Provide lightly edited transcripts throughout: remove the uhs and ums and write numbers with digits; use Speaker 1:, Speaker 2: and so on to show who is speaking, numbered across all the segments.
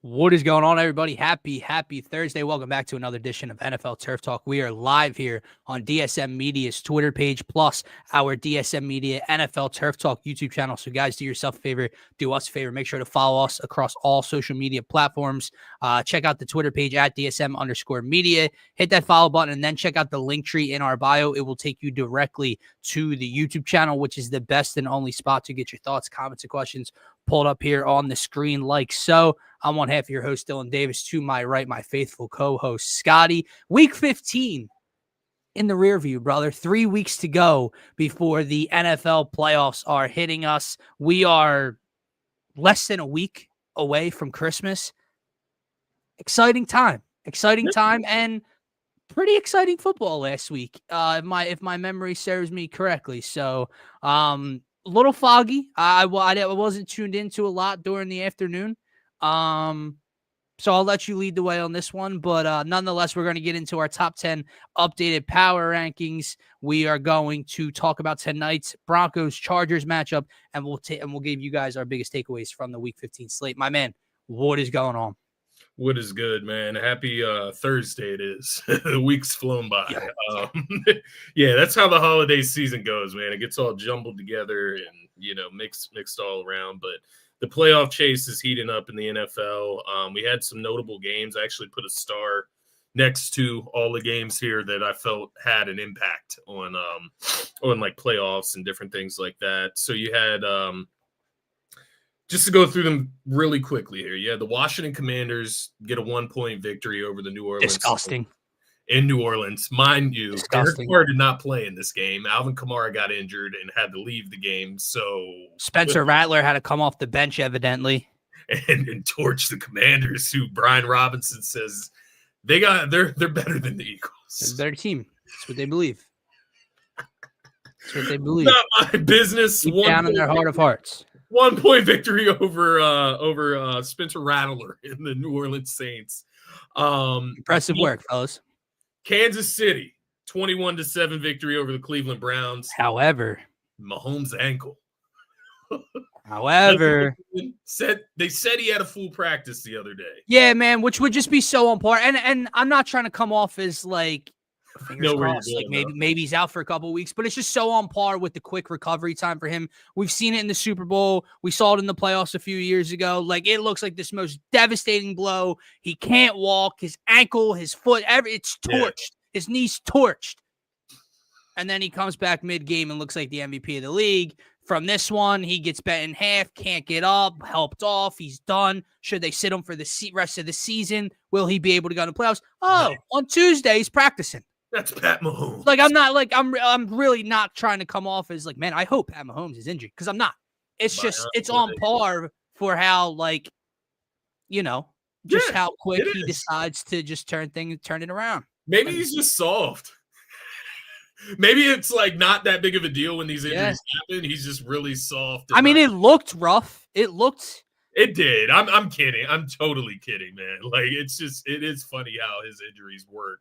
Speaker 1: What is going on, everybody? Happy Thursday. Welcome back to another edition of NFL Turf Talk. We are live here on DSM Media's Twitter page, plus our DSM Media NFL Turf Talk YouTube channel. So, guys, do yourself a favor, do us a favor. Make sure to follow us across all social media platforms. Check out the Twitter page at DSM_media. Hit that follow button, and then check out the link tree in our bio. It will take you directly to the YouTube channel, which is the best and only spot to get your thoughts, comments, and questions pulled up here on the screen like so. I'm one half of your host, Dylan Davis. To my right, my faithful co-host, Scotty. Week 15 in the rear view, brother. 3 weeks to go before the NFL playoffs are hitting us. We are less than a week away from Christmas. Exciting time, and pretty exciting football last week, if my memory serves me correctly. So, a little foggy. I wasn't tuned into a lot during the afternoon. So I'll let you lead the way on this one, but nonetheless, we're going to get into our top 10 updated power rankings. We are going to talk about tonight's Broncos-Chargers matchup, and we'll give you guys our biggest takeaways from the Week 15 slate. My man, what is going on?
Speaker 2: What is good, man? Happy Thursday it is. The week's flown by. Yeah, that's how the holiday season goes, man. It gets all jumbled together and, mixed all around, but the playoff chase is heating up in the NFL. We had some notable games. I actually put a star next to all the games here that I felt had an impact on like playoffs and different things like that. So you had just to go through them really quickly here. You had the Washington Commanders get a 1-point victory over the New Orleans.
Speaker 1: Disgusting.
Speaker 2: In New Orleans, mind you, Derek Carr did not play in this game. Alvin Kamara got injured and had to leave the game. So
Speaker 1: Spencer Rattler had to come off the bench, evidently,
Speaker 2: and torch the Commanders, who Brian Robinson says they're better than the Eagles.
Speaker 1: They're a better team. That's what they believe.
Speaker 2: Not my business.
Speaker 1: Deep down in their heart of hearts.
Speaker 2: 1-point victory over Spencer Rattler in the New Orleans Saints.
Speaker 1: Impressive work, fellas.
Speaker 2: Kansas City, 21-7 victory over the Cleveland Browns.
Speaker 1: However,
Speaker 2: Mahomes' ankle. They said he had a full practice the other day.
Speaker 1: Yeah, man, which would just be so on par. And I'm not trying to come off as like fingers crossed, like maybe he's out for a couple of weeks, but it's just so on par with the quick recovery time for him. We've seen it in the Super Bowl. We saw it in the playoffs a few years ago. Like, it looks like this most devastating blow. He can't walk. His ankle, his foot, it's torched. Yeah. His knee's torched. And then he comes back mid-game and looks like the MVP of the league. From this one, he gets bent in half, can't get up, helped off. He's done. Should they sit him for the rest of the season? Will he be able to go to the playoffs? Oh, on Tuesday, he's practicing.
Speaker 2: That's Pat Mahomes.
Speaker 1: Like, I'm really not trying to come off as like, man, I hope Pat Mahomes is injured, because I'm not. It's just, it's on par for how, like, how quick he decides to just turn it around.
Speaker 2: Maybe he's just soft. Maybe it's like not that big of a deal when these injuries happen. He's just really soft.
Speaker 1: I mean, it looked rough. It
Speaker 2: did. I'm kidding. I'm totally kidding, man. Like, it is funny how his injuries work.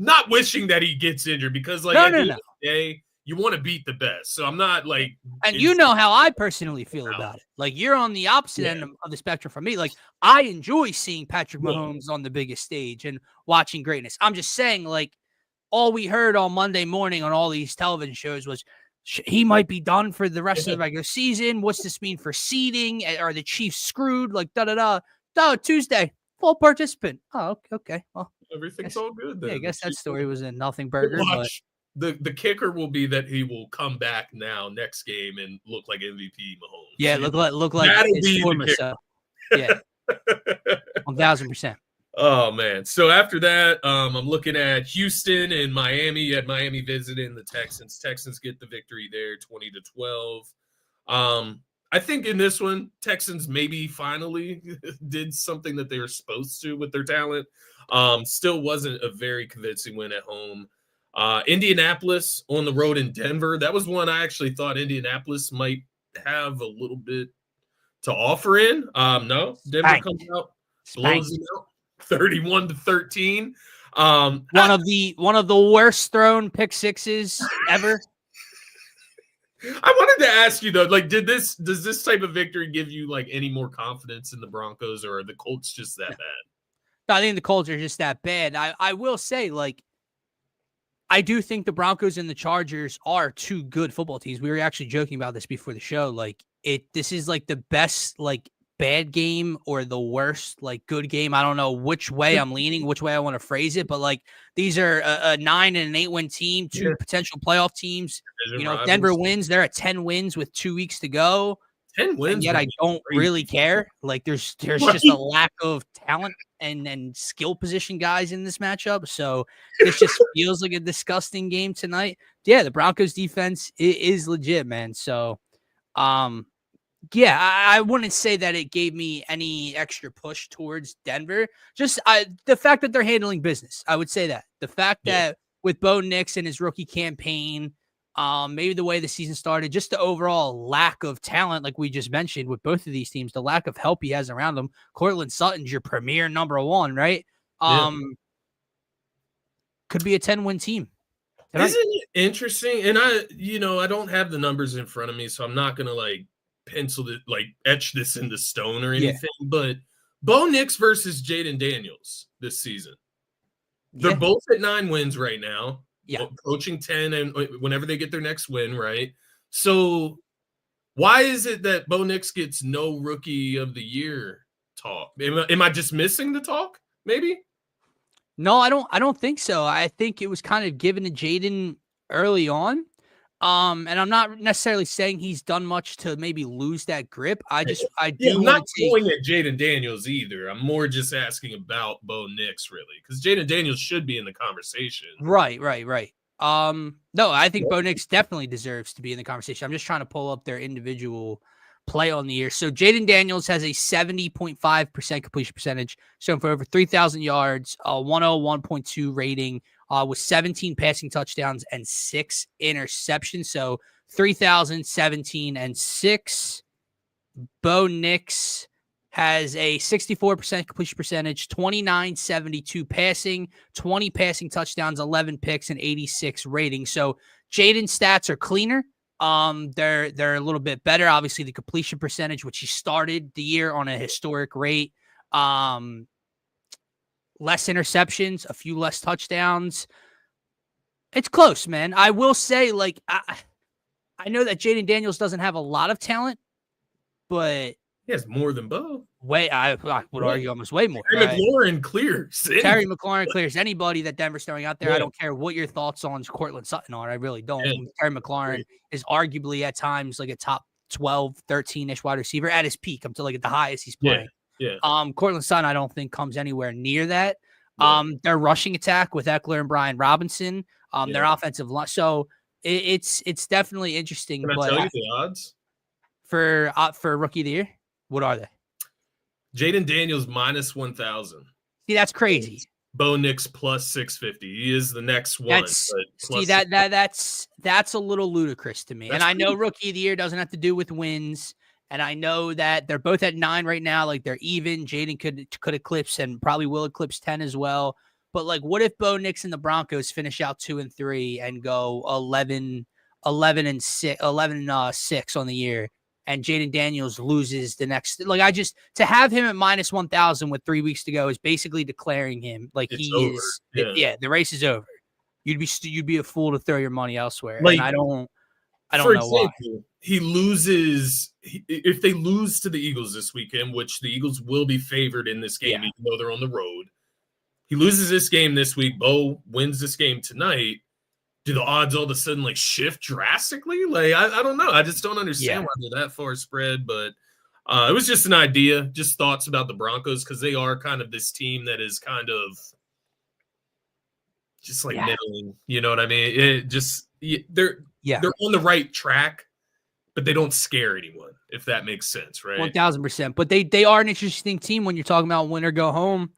Speaker 2: Not wishing that he gets injured, because like at the end of the day, you want to beat the best. So I'm not like,
Speaker 1: and you know how I personally feel about it. Like, you're on the opposite end of the spectrum from me. Like, I enjoy seeing Patrick Mahomes on the biggest stage and watching greatness. I'm just saying, like, all we heard on Monday morning on all these television shows was he might be done for the rest of the regular season. What's this mean for seeding? Are the Chiefs screwed? Like, No, Tuesday, full participant. Oh, okay. Well,
Speaker 2: everything's all good then.
Speaker 1: Yeah, I guess that story was a nothing burger.
Speaker 2: But the kicker will be that he will come back next game and look like MVP Mahomes.
Speaker 1: Yeah, look like his former self. Yeah, 1,000%.
Speaker 2: Oh man! So after that, I'm looking at Houston and Miami. You had Miami visiting the Texans. Texans get the victory there, 20-12. I think in this one, Texans maybe finally did something that they were supposed to with their talent. Still wasn't a very convincing win at home. Indianapolis on the road in Denver. That was one I actually thought Indianapolis might have a little bit to offer in. No, Denver comes out, blows them out, 31-13.
Speaker 1: One of the worst thrown pick sixes ever.
Speaker 2: I wanted to ask you though, like, does this type of victory give you like any more confidence in the Broncos, or are the Colts just that bad?
Speaker 1: I think the Colts are just that bad. I will say, like, I do think the Broncos and the Chargers are two good football teams. We were actually joking about this before the show. Like, this is like the best, like, bad game or the worst, like, good game. I don't know which way I'm leaning, which way I want to phrase it, but like, these are a 9 and an 8 win team, two potential playoff teams.
Speaker 2: Division
Speaker 1: If
Speaker 2: rivals.
Speaker 1: Denver wins, they're at 10 wins with 2 weeks to go.
Speaker 2: 10 wins,
Speaker 1: and yet I don't really care. Like, there's just a lack of talent and skill position guys in this matchup. So this just feels like a disgusting game tonight. Yeah, the Broncos defense is legit, man. So, yeah, I wouldn't say that it gave me any extra push towards Denver. Just the fact that they're handling business, I would say that. The fact that with Bo Nix and his rookie campaign, maybe the way the season started, just the overall lack of talent, like we just mentioned with both of these teams, the lack of help he has around them. Cortland Sutton's your premier number one, right? Could be a 10-win team tonight.
Speaker 2: Isn't it interesting? And I don't have the numbers in front of me, so I'm not gonna like pencil it, like etch this into stone or anything. But Bo Nix versus Jaden Daniels this season. They're both at 9 wins right now. Approaching 10, and whenever they get their next win, right? So why is it that Bo Nix gets no rookie of the year talk? Am I just missing the talk? Maybe?
Speaker 1: No, I don't think so. I think it was kind of given to Jaden early on. And I'm not necessarily saying he's done much to maybe lose that grip. I'm
Speaker 2: not going at Jaden Daniels either. I'm more just asking about Bo Nix, really, because Jaden Daniels should be in the conversation.
Speaker 1: Right. No, I think Bo Nix definitely deserves to be in the conversation. I'm just trying to pull up their individual play on the year. So Jaden Daniels has a 70.5% completion percentage, shown for over 3,000 yards, a 101.2 rating, with 17 passing touchdowns and 6 interceptions. So 3,000, 17, and 6. Bo Nix has a 64% completion percentage, 29.72 passing, 20 passing touchdowns, 11 picks, and 86 rating. So Jaden's stats are cleaner. They're a little bit better. Obviously, the completion percentage, which he started the year on a historic rate. Less interceptions, a few less touchdowns. It's close, man. I will say, like, I know that Jaden Daniels doesn't have a lot of talent, but
Speaker 2: he has more than Bo.
Speaker 1: I would argue almost way more.
Speaker 2: Terry McLaurin clears.
Speaker 1: Terry McLaurin clears anybody that Denver's throwing out there. I don't care what your thoughts on Cortland Sutton are. I really don't. Terry McLaurin is arguably at times like a top 12, 13-ish wide receiver at his peak. I'm to like at the highest he's playing. Cortland Sutton, I don't think comes anywhere near that. Their rushing attack with Eckler and Brian Robinson, their offensive line. So it's definitely interesting.
Speaker 2: Can I tell you the odds
Speaker 1: for rookie of the year? What are they?
Speaker 2: Jaden Daniels minus 1,000.
Speaker 1: See, that's crazy.
Speaker 2: Bo Nix plus 650. He is the next one.
Speaker 1: That's a little ludicrous to me. And I know rookie of the year doesn't have to do with wins. And I know that they're both at 9 right now. Like, they're even. Jaden could eclipse and probably will eclipse 10 as well. But like, what if Bo Nix and the Broncos finish out 2-3 and go 11 and 6 on the year, and Jaden Daniels loses the next? Like, to have him at minus 1,000 with 3 weeks to go is basically declaring him like it's over. The race is over. You'd be a fool to throw your money elsewhere. Like, and I don't know why.
Speaker 2: He loses if they lose to the Eagles this weekend, which the Eagles will be favored in this game, even though they're on the road. He loses this game this week. Bo wins this game tonight. Do the odds all of a sudden like shift drastically? Like, I don't know. I just don't understand why they're that far spread. But it was just an idea, just thoughts about the Broncos, because they are kind of this team that is kind of just like middling. You know what I mean? They're on the right track, but they don't scare anyone, if that makes sense, right?
Speaker 1: 1,000%. But they are an interesting team when you're talking about win or go home.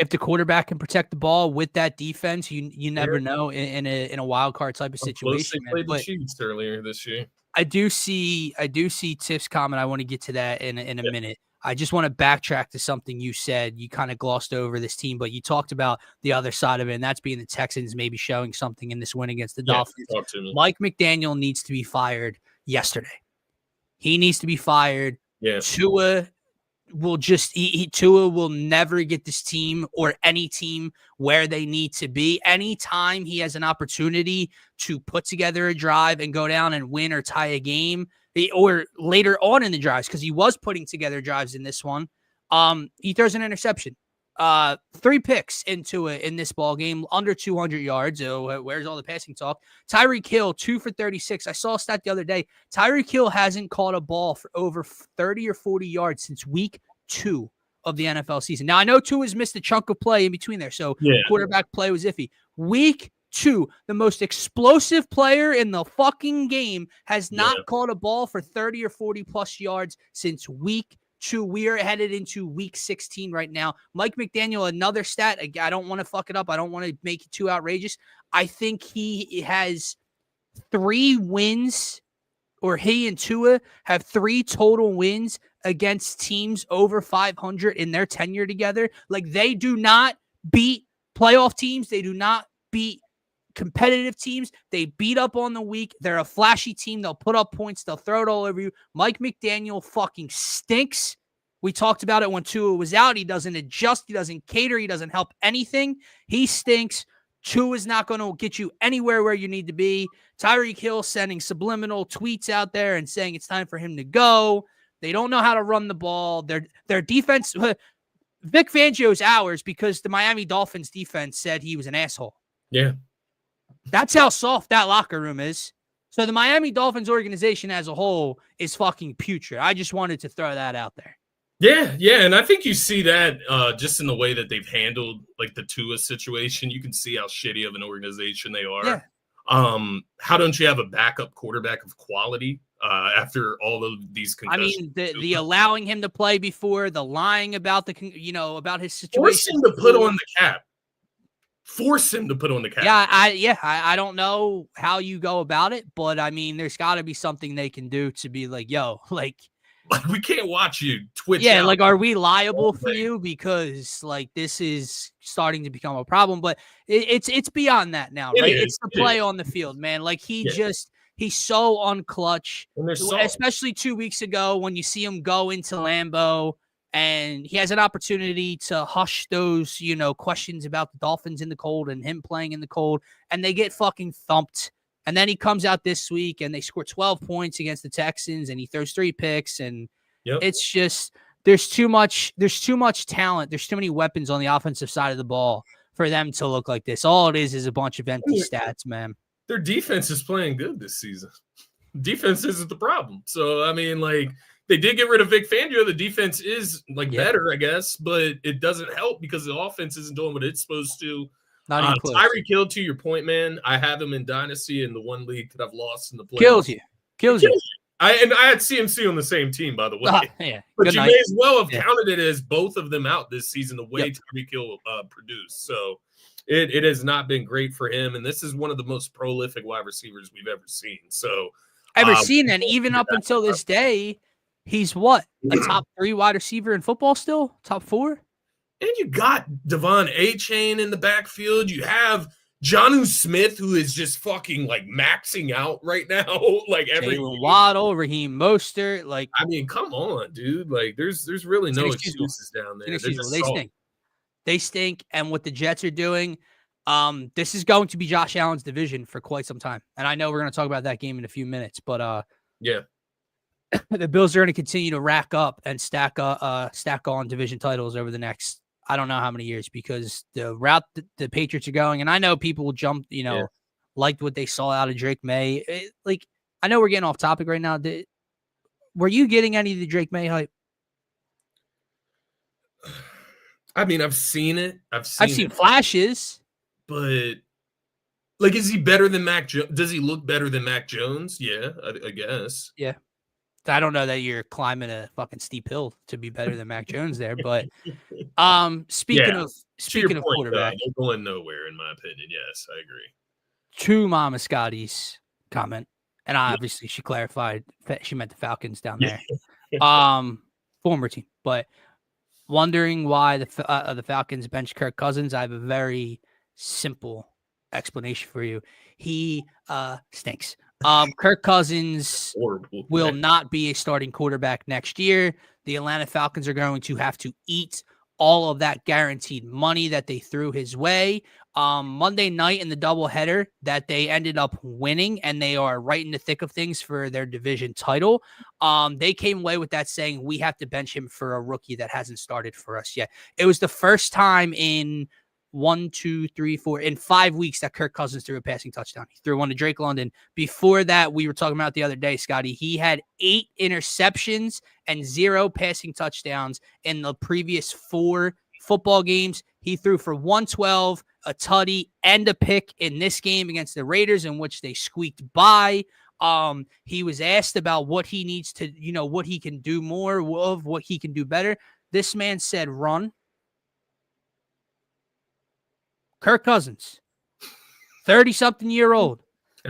Speaker 1: If the quarterback can protect the ball with that defense, you never know in a wild card type of situation.
Speaker 2: They played the Chiefs earlier this year.
Speaker 1: I do see Tiff's comment. I want to get to that in a minute. I just want to backtrack to something you said. You kind of glossed over this team, but you talked about the other side of it, and that's being the Texans maybe showing something in this win against the Dolphins.
Speaker 2: Talk to me.
Speaker 1: Mike McDaniel needs to be fired yesterday. He needs to be fired.
Speaker 2: Yeah.
Speaker 1: Tua will never get this team or any team where they need to be. Anytime he has an opportunity to put together a drive and go down and win or tie a game, or later on in the drives, because he was putting together drives in this one, he throws an interception. 3 picks into it in this ball game, under 200 yards. So where's all the passing talk? Tyreek Hill, 2 for 36. I saw a stat the other day. Tyreek Hill hasn't caught a ball for over 30 or 40 yards since week 2 of the NFL season. Now, I know Tua has missed a chunk of play in between there, so quarterback play was iffy. Week 2, the most explosive player in the fucking game has not caught a ball for 30 or 40 plus yards since week 2. We are headed into week 16 right now. Mike McDaniel, another stat. I don't want to fuck it up. I don't want to make it too outrageous. I think he has 3 wins, or he and Tua have 3 total wins against teams over 500 in their tenure together. Like, they do not beat playoff teams. They do not beat competitive teams. They beat up on the weak. They're a flashy team. They'll put up points. They'll throw it all over you. Mike McDaniel fucking stinks. We talked about it when Tua was out. He doesn't adjust. He doesn't cater. He doesn't help anything. He stinks. Tua is not going to get you anywhere where you need to be. Tyreek Hill sending subliminal tweets out there and saying it's time for him to go. They don't know how to run the ball. Their defense, Vic Fangio's ours because the Miami Dolphins defense said he was an asshole.
Speaker 2: Yeah.
Speaker 1: That's how soft that locker room is. So the Miami Dolphins organization as a whole is fucking putrid. I just wanted to throw that out there.
Speaker 2: Yeah, and I think you see that just in the way that they've handled like the Tua situation. You can see how shitty of an organization they are.
Speaker 1: Yeah.
Speaker 2: How don't you have a backup quarterback of quality after all of these concussions?
Speaker 1: I mean, the allowing him to play before, the lying about about his situation.
Speaker 2: Force him to put on the cap. Force him to put on the cap.
Speaker 1: I don't know how you go about it, but I mean, there's got to be something they can do to be like, yo, like
Speaker 2: we can't watch you twitch.
Speaker 1: Yeah, like, are we liable for you? Because like this is starting to become a problem. But it's beyond that now, right? It's the play on the field, man. Like he's so unclutch, especially 2 weeks ago when you see him go into Lambeau and he has an opportunity to hush those, questions about the Dolphins in the cold and him playing in the cold, and they get fucking thumped. And then he comes out this week and they score 12 points against the Texans and he throws 3 picks. And it's just, there's too much talent. There's too many weapons on the offensive side of the ball for them to look like this. All it is a bunch of empty stats, man.
Speaker 2: Their defense is playing good this season. Defense isn't the problem. So, I mean, like, they did get rid of Vic Fangio. The defense is better, I guess, but it doesn't help because the offense isn't doing what it's supposed to. Tyreek Hill, to your point, man, I have him in Dynasty in the one league that I've lost in the playoffs.
Speaker 1: Kills you.
Speaker 2: I had CMC on the same team, by the way. But you may as well have counted it as both of them out this season, the way Tyreek Hill produced. So it has not been great for him. And this is one of the most prolific wide receivers we've ever seen. So
Speaker 1: and even up until this day, he's what? A top 3 wide receiver in football still? Top 4?
Speaker 2: And you got Devon A-Chain in the backfield. You have Jonnu Smith, who is just fucking like maxing out right now. Like every
Speaker 1: Waddle, Raheem Mostert. Like,
Speaker 2: I mean, come on, dude. Like, there's really no excuses down there.
Speaker 1: They stink. And what the Jets are doing, this is going to be Josh Allen's division for quite some time. And I know we're going to talk about that game in a few minutes, but the Bills are going to continue to rack up and stack on division titles over the next, I don't know how many years, because the route the Patriots are going, and I know people will jump, liked what they saw out of Drake May. I know we're getting off topic right now. Were you getting any of the Drake May hype?
Speaker 2: I mean, I've seen it. I've
Speaker 1: seen flashes.
Speaker 2: But, like, is he better than Mac Jones? Does he look better than Mac Jones? Yeah, I guess.
Speaker 1: Yeah. I don't know that you're climbing a fucking steep hill to be better than Mac Jones there, but speaking of quarterback,
Speaker 2: they're going nowhere in my opinion. Yes, I agree.
Speaker 1: To Mama Scotty's comment, and obviously she clarified she meant the Falcons down there. Former team, but wondering why the Falcons bench Kirk Cousins. I have a very simple explanation for you. He stinks. Kirk Cousins
Speaker 2: Horrible.
Speaker 1: will not be a starting quarterback next year. The Atlanta Falcons are going to have to eat all of that guaranteed money that they threw his way. Monday night in the doubleheader that they ended up winning, and they are right in the thick of things for their division title. They came away with that saying, we have to bench him for a rookie that hasn't started for us yet. It was the first time in 5 weeks that Kirk Cousins threw a passing touchdown. He threw one to Drake London. Before that, we were talking about the other day, Scotty, he had 8 interceptions and 0 passing touchdowns in the previous 4 football games. He threw for 112, a tutty, and a pick in this game against the Raiders, in which they squeaked by. He was asked about what he needs to, what he can do more of, what he can do better. This man said, run. Kirk Cousins, 30-something-year-old,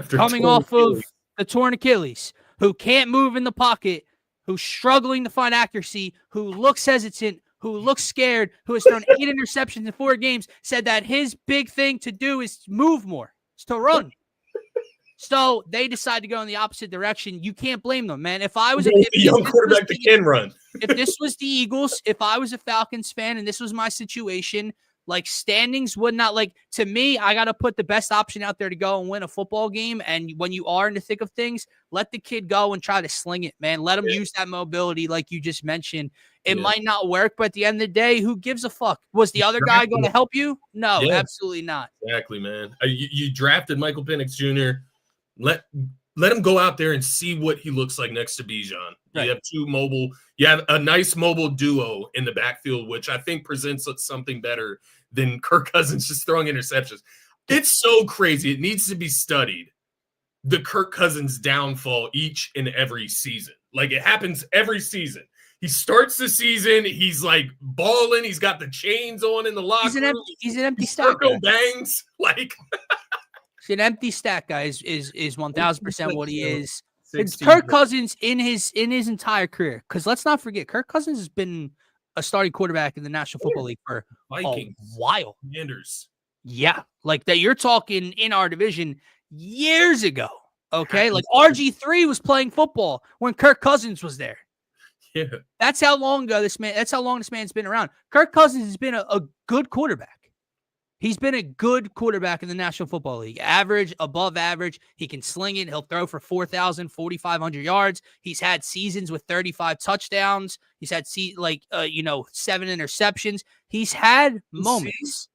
Speaker 1: coming off of the torn Achilles, who can't move in the pocket, who's struggling to find accuracy, who looks hesitant, who looks scared, who has thrown 8 interceptions in 4 games, said that his big thing to do is move more, is to run. So they decide to go in the opposite direction. You can't blame them, man. If I was a
Speaker 2: young quarterback that can run,
Speaker 1: if this was the Eagles, if I was a Falcons fan and this was my situation, like, standings would not, like, to me, I got to put the best option out there to go and win a football game. And when you are in the thick of things, let the kid go and try to sling it, man. Let him use that mobility like you just mentioned. It might not work, but at the end of the day, who gives a fuck? Was the other guy going to help you? No, absolutely not.
Speaker 2: Exactly, man. You drafted Michael Penix Jr. Let him go out there and see what he looks like next to Bijan. Right. You have a nice mobile duo in the backfield, which I think presents something better than Kirk Cousins just throwing interceptions. It's so crazy. It needs to be studied. The Kirk Cousins downfall each and every season. Like, it happens every season. He starts the season, he's like balling, he's got the chains on in the locker room.
Speaker 1: He's an empty stack.
Speaker 2: Bangs, like
Speaker 1: he's an empty stack, guys. Is 1,000% what he is. It's Kirk Cousins in his entire career. Because let's not forget, Kirk Cousins has been a starting quarterback in the National Football League for Vikings, a while.
Speaker 2: Commanders.
Speaker 1: Yeah, like that. You're talking in our division years ago. Okay, like RG3 was playing football when Kirk Cousins was there.
Speaker 2: Yeah,
Speaker 1: that's how long ago this man. That's how long this man's been around. Kirk Cousins has been a good quarterback. He's been a good quarterback in the National Football League. Average, above average. He can sling it. He'll throw for 4,000, 4,500 yards. He's had seasons with 35 touchdowns. He's had 7 interceptions. He's had moments.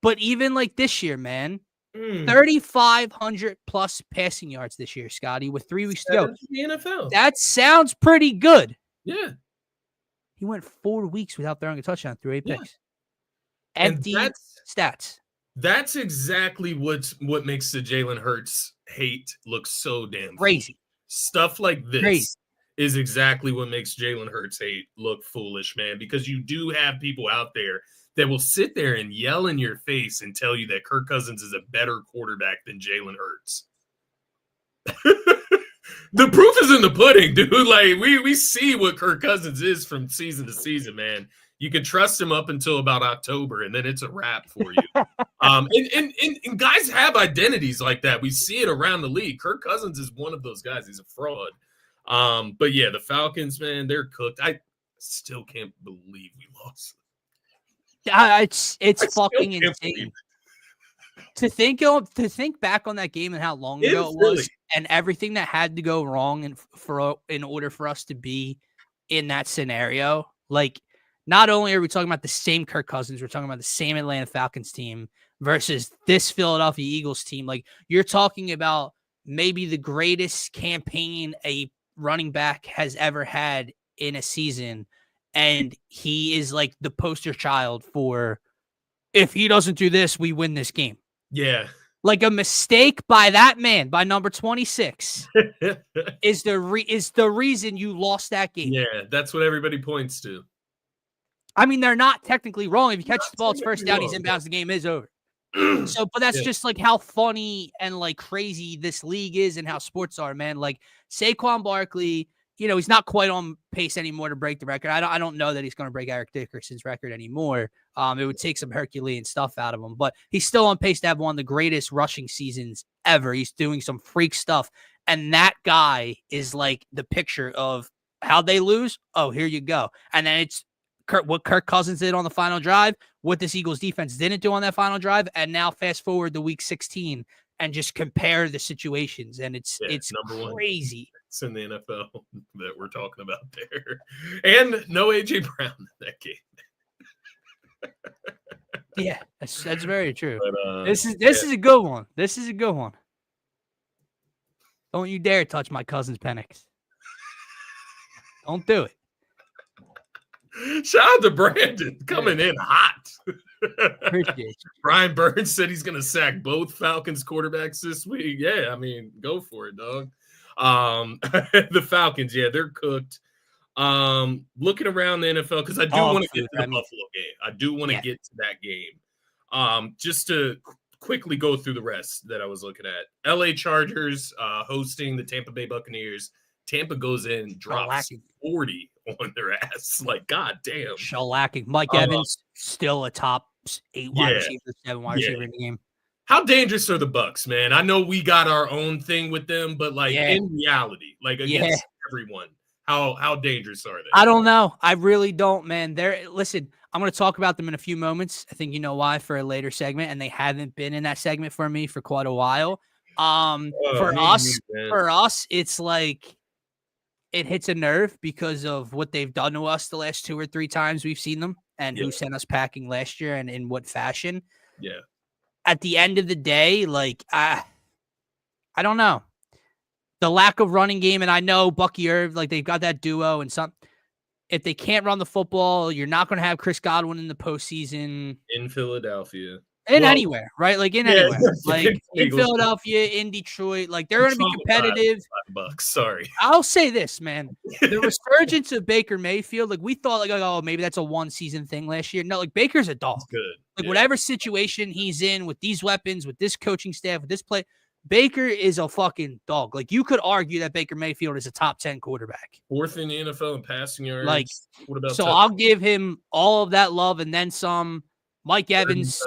Speaker 1: But even like this year, man, 3,500 plus passing yards this year, Scotty, with 3 weeks to go.
Speaker 2: The NFL.
Speaker 1: That sounds pretty good.
Speaker 2: Yeah.
Speaker 1: He went 4 weeks without throwing a touchdown through 8 picks. Empty stats.
Speaker 2: That's exactly what makes the Jalen Hurts hate look so damn
Speaker 1: crazy.
Speaker 2: Stuff like this is exactly what makes Jalen Hurts hate look foolish, man, because you do have people out there that will sit there and yell in your face and tell you that Kirk Cousins is a better quarterback than Jalen Hurts. The proof is in the pudding, dude. Like, we see what Kirk Cousins is from season to season, man. You can trust him up until about October, and then it's a wrap for you. And guys have identities like that. We see it around the league. Kirk Cousins is one of those guys. He's a fraud. But yeah, the Falcons, man, they're cooked. I still can't believe we lost.
Speaker 1: It's fucking insane. To think back on that game and how long ago it was, and everything that had to go wrong in order for us to be in that scenario. Like, not only are we talking about the same Kirk Cousins, we're talking about the same Atlanta Falcons team versus this Philadelphia Eagles team. Like, you're talking about maybe the greatest campaign a running back has ever had in a season, and he is like the poster child for, if he doesn't do this, we win this game.
Speaker 2: Yeah.
Speaker 1: Like, a mistake by that man, by number 26, is the reason you lost that game.
Speaker 2: Yeah, that's what everybody points to.
Speaker 1: I mean, they're not technically wrong. If you catch the ball, it's first down, he's inbounds, the game is over. But that's just like how funny and like crazy this league is and how sports are, man. Like, Saquon Barkley he's not quite on pace anymore to break the record. I don't know that he's going to break Eric Dickerson's record anymore. It would take some Herculean stuff out of him, but he's still on pace to have one of the greatest rushing seasons ever. He's doing some freak stuff. And that guy is like the picture of how they lose. Oh, here you go. And then it's what Kirk Cousins did on the final drive, what this Eagles defense didn't do on that final drive. And now fast forward to week 16 and just compare the situations. And it's crazy.
Speaker 2: It's in the NFL that we're talking about there. And no AJ Brown in that game.
Speaker 1: Yeah, that's very true.
Speaker 2: But,
Speaker 1: this is a good one. This is a good one. Don't you dare touch my cousin's Penix. Don't do it.
Speaker 2: Shout out to Brandon coming in hot.
Speaker 1: Appreciate you.
Speaker 2: Brian Burns said he's going to sack both Falcons quarterbacks this week. Yeah, I mean, go for it, dog. The Falcons, yeah, they're cooked. Looking around the NFL, because I do want to get to the Buffalo game. I do want to get to that game. Just to quickly go through the rest that I was looking at. LA Chargers hosting the Tampa Bay Buccaneers. Tampa goes in, drops 40 on their ass. Like, god damn.
Speaker 1: Shellacking. Mike Evans, still a top 8 wide receiver, 7 wide receiver in the game.
Speaker 2: How dangerous are the Bucs, man? I know we got our own thing with them, but like in reality, like against everyone, how dangerous are they?
Speaker 1: I don't know. I really don't, man. Listen, I'm going to talk about them in a few moments. I think you know why, for a later segment, and they haven't been in that segment for me for quite a while. For us, it's like it hits a nerve because of what they've done to us the last 2 or 3 times we've seen them, and who sent us packing last year and in what fashion.
Speaker 2: Yeah.
Speaker 1: At the end of the day, like, I don't know. The lack of running game, and I know Bucky Irv, like, they've got that duo and some. If they can't run the football, you're not going to have Chris Godwin in the postseason.
Speaker 2: In Philadelphia.
Speaker 1: Anywhere, right? Like, anywhere. Like, in Philadelphia, in Detroit. Like, they're going to be competitive.
Speaker 2: $5, sorry.
Speaker 1: I'll say this, man. The resurgence of Baker Mayfield, like, we thought, like, oh, maybe that's a one-season thing last year. No, like, Baker's a dog.
Speaker 2: That's good.
Speaker 1: Like, whatever situation he's in with these weapons, with this coaching staff, with this play, Baker is a fucking dog. Like, you could argue that Baker Mayfield is a top 10 quarterback.
Speaker 2: 4th in the NFL in passing yards.
Speaker 1: Like,
Speaker 2: what about
Speaker 1: so I'll give him all of that love and then some. Mike Evans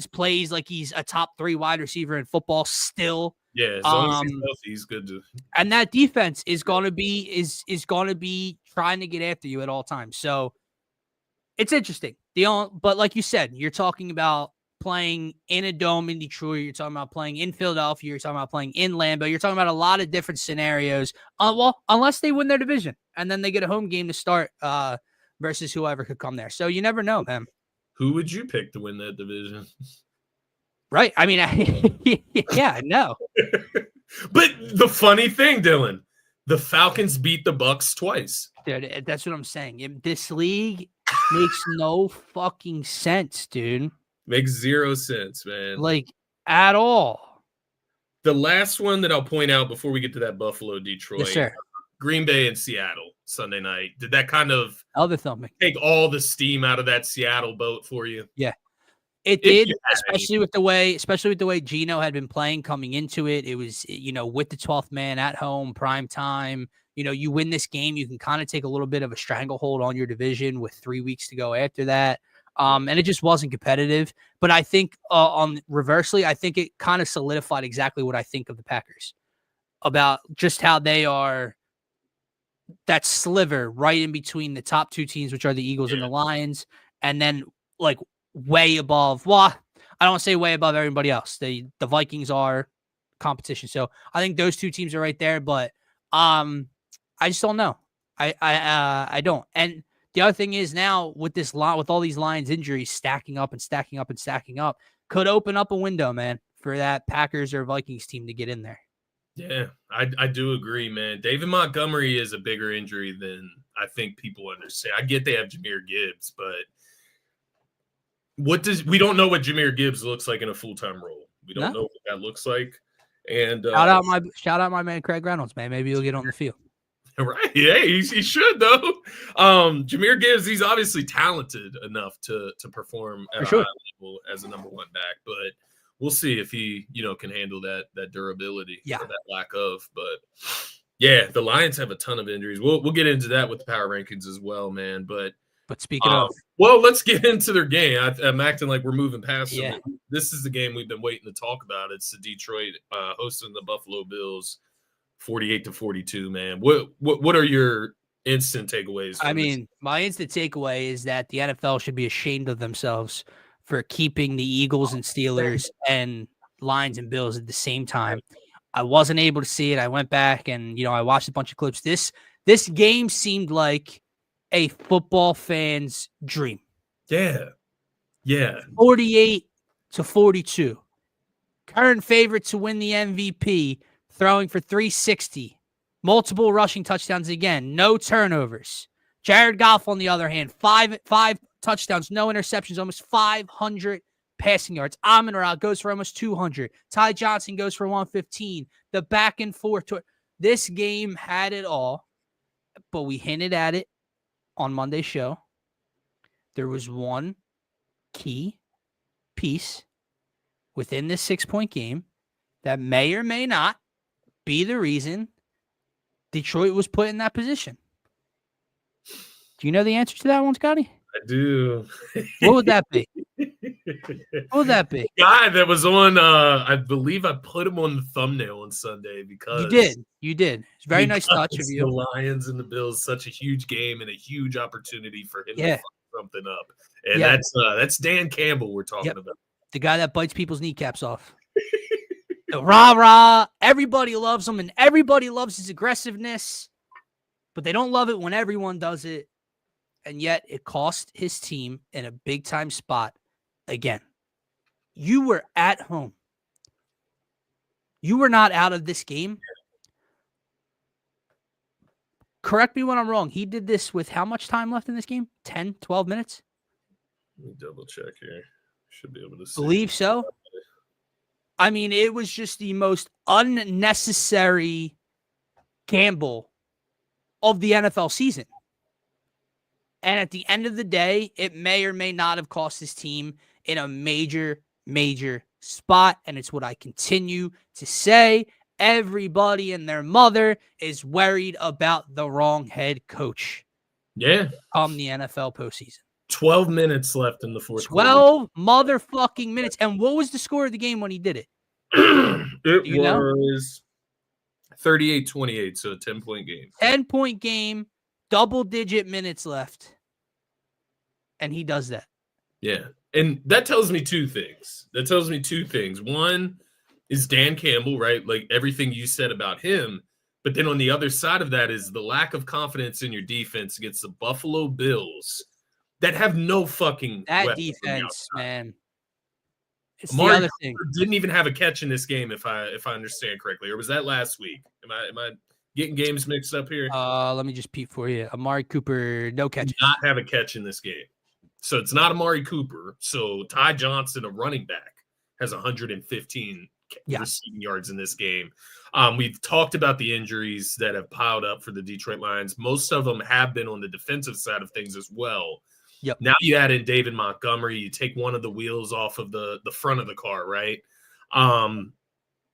Speaker 1: plays like he's a top 3 wide receiver in football still.
Speaker 2: Yeah, as long as he's healthy, he's good to.
Speaker 1: And that defense is going to be trying to get after you at all times. So it's interesting. But like you said, you're talking about playing in a dome in Detroit. You're talking about playing in Philadelphia. You're talking about playing in Lambeau. You're talking about a lot of different scenarios. Well, unless they win their division and then they get a home game to start versus whoever could come there. So you never know, man.
Speaker 2: Who would you pick to win that division?
Speaker 1: Right. I mean, yeah, no.
Speaker 2: But the funny thing, Dylan, the Falcons beat the Bucs twice.
Speaker 1: Dude, that's what I'm saying. This league makes no fucking sense, dude.
Speaker 2: Makes 0 sense, man.
Speaker 1: Like, at all.
Speaker 2: The last one that I'll point out before we get to that Buffalo, Detroit.
Speaker 1: Yes, sir.
Speaker 2: Green Bay and Seattle Sunday night. Did that kind of take all the steam out of that Seattle boat for you?
Speaker 1: Yeah, it did, especially with the way Geno had been playing coming into it. It was, with the 12th man at home, prime time. You win this game, you can kind of take a little bit of a stranglehold on your division with 3 weeks to go after that. And it just wasn't competitive. But I think reversely, I think it kind of solidified exactly what I think of the Packers about just how they are. That sliver right in between the top 2 teams, which are the Eagles and the Lions, and then like way above. Well, I don't want to say way above everybody else. The Vikings are competition, so I think those 2 teams are right there. But I just don't know. I don't. And the other thing is now with this lot, with all these Lions injuries stacking up, could open up a window, man, for that Packers or Vikings team to get in there.
Speaker 2: Yeah, I do agree, man. David Montgomery is a bigger injury than I think people understand. I get they have Jahmyr Gibbs, but we don't know what Jahmyr Gibbs looks like in a full-time role. We don't know what that looks like. And
Speaker 1: shout out my man Craig Reynolds, man. Maybe he'll get on the field.
Speaker 2: Right. Yeah, he should though. Jahmyr Gibbs, he's obviously talented enough to perform at a high level as a number 1 back, but we'll see if he, can handle that durability or that lack of. But Yeah, the Lions have a ton of injuries. We'll get into that with the power rankings as well, man. But
Speaker 1: speaking of,
Speaker 2: well, let's get into their game. I'm acting like we're moving past them.
Speaker 1: yeah,
Speaker 2: This is the game we've been waiting to talk about. It's the Detroit hosting the Buffalo Bills, 48-42. Man, what are your instant takeaways?
Speaker 1: I mean, my instant takeaway is that the NFL should be ashamed of themselves for keeping the Eagles and Steelers and Lions and Bills at the same time. I wasn't able to see it. I went back and, I watched a bunch of clips. This game seemed like a football fan's dream.
Speaker 2: Yeah.
Speaker 1: 48-42. Current favorite to win the MVP, throwing for 360. Multiple rushing touchdowns again. No turnovers. Jared Goff, on the other hand, five touchdowns, no interceptions, almost 500 passing yards. Amon-Ra goes for almost 200. Ty Johnson goes for 115. The back and forth. This game had it all, but we hinted at it on Monday's show. There was one key piece within this 6-point game that may or may not be the reason Detroit was put in that position. Do you know the answer to that one, Scotty?
Speaker 2: I do.
Speaker 1: What would that be? What would that be?
Speaker 2: Guy that was on, I believe I put him on the thumbnail on Sunday because
Speaker 1: you did. It's a very nice touch of you.
Speaker 2: The Lions and the Bills, such a huge game and a huge opportunity for him to fuck something up. And that's Dan Campbell we're talking about.
Speaker 1: The guy that bites people's kneecaps off. Rah-rah. Everybody loves him, and everybody loves his aggressiveness, but they don't love it when everyone does it. And yet it cost his team in a big-time spot again. You were at home. You were not out of this game. Correct me when I'm wrong. He did this with how much time left in this game? 10, 12 minutes?
Speaker 2: Let me double check here. Should be able to see.
Speaker 1: Believe so. I mean, it was just the most unnecessary gamble of the NFL season. And at the end of the day, it may or may not have cost his team in a major, major spot. And it's what I continue to say. Everybody and their mother is worried about the wrong head coach.
Speaker 2: Yeah.
Speaker 1: Come the NFL postseason.
Speaker 2: 12 minutes left in the fourth
Speaker 1: 12 motherfucking minutes. And what was the score of the game when he did it?
Speaker 2: It was 38-28, so a 10-point game.
Speaker 1: 10-point game, double-digit minutes left. And he does that.
Speaker 2: Yeah. And that tells me two things. One is Dan Campbell, right? Like everything you said about him. But then on the other side of that is the lack of confidence in your defense against the Buffalo Bills that have no fucking
Speaker 1: that defense, man. It's
Speaker 2: Amari
Speaker 1: the other thing.
Speaker 2: Didn't even have a catch in this game, if I understand correctly, or was that last week? Am I getting games mixed up here?
Speaker 1: Let me just peep for you. Amari Cooper, no catch.
Speaker 2: Did not have a catch in this game, so it's not Amari Cooper. So Ty Johnson, a running back, has 115 receiving yards in this game. We've talked about the injuries that have piled up for the Detroit Lions. Most of them have been on the defensive side of things as well.
Speaker 1: Yep.
Speaker 2: Now you add in David Montgomery, you take one of the wheels off of the front of the car, right? I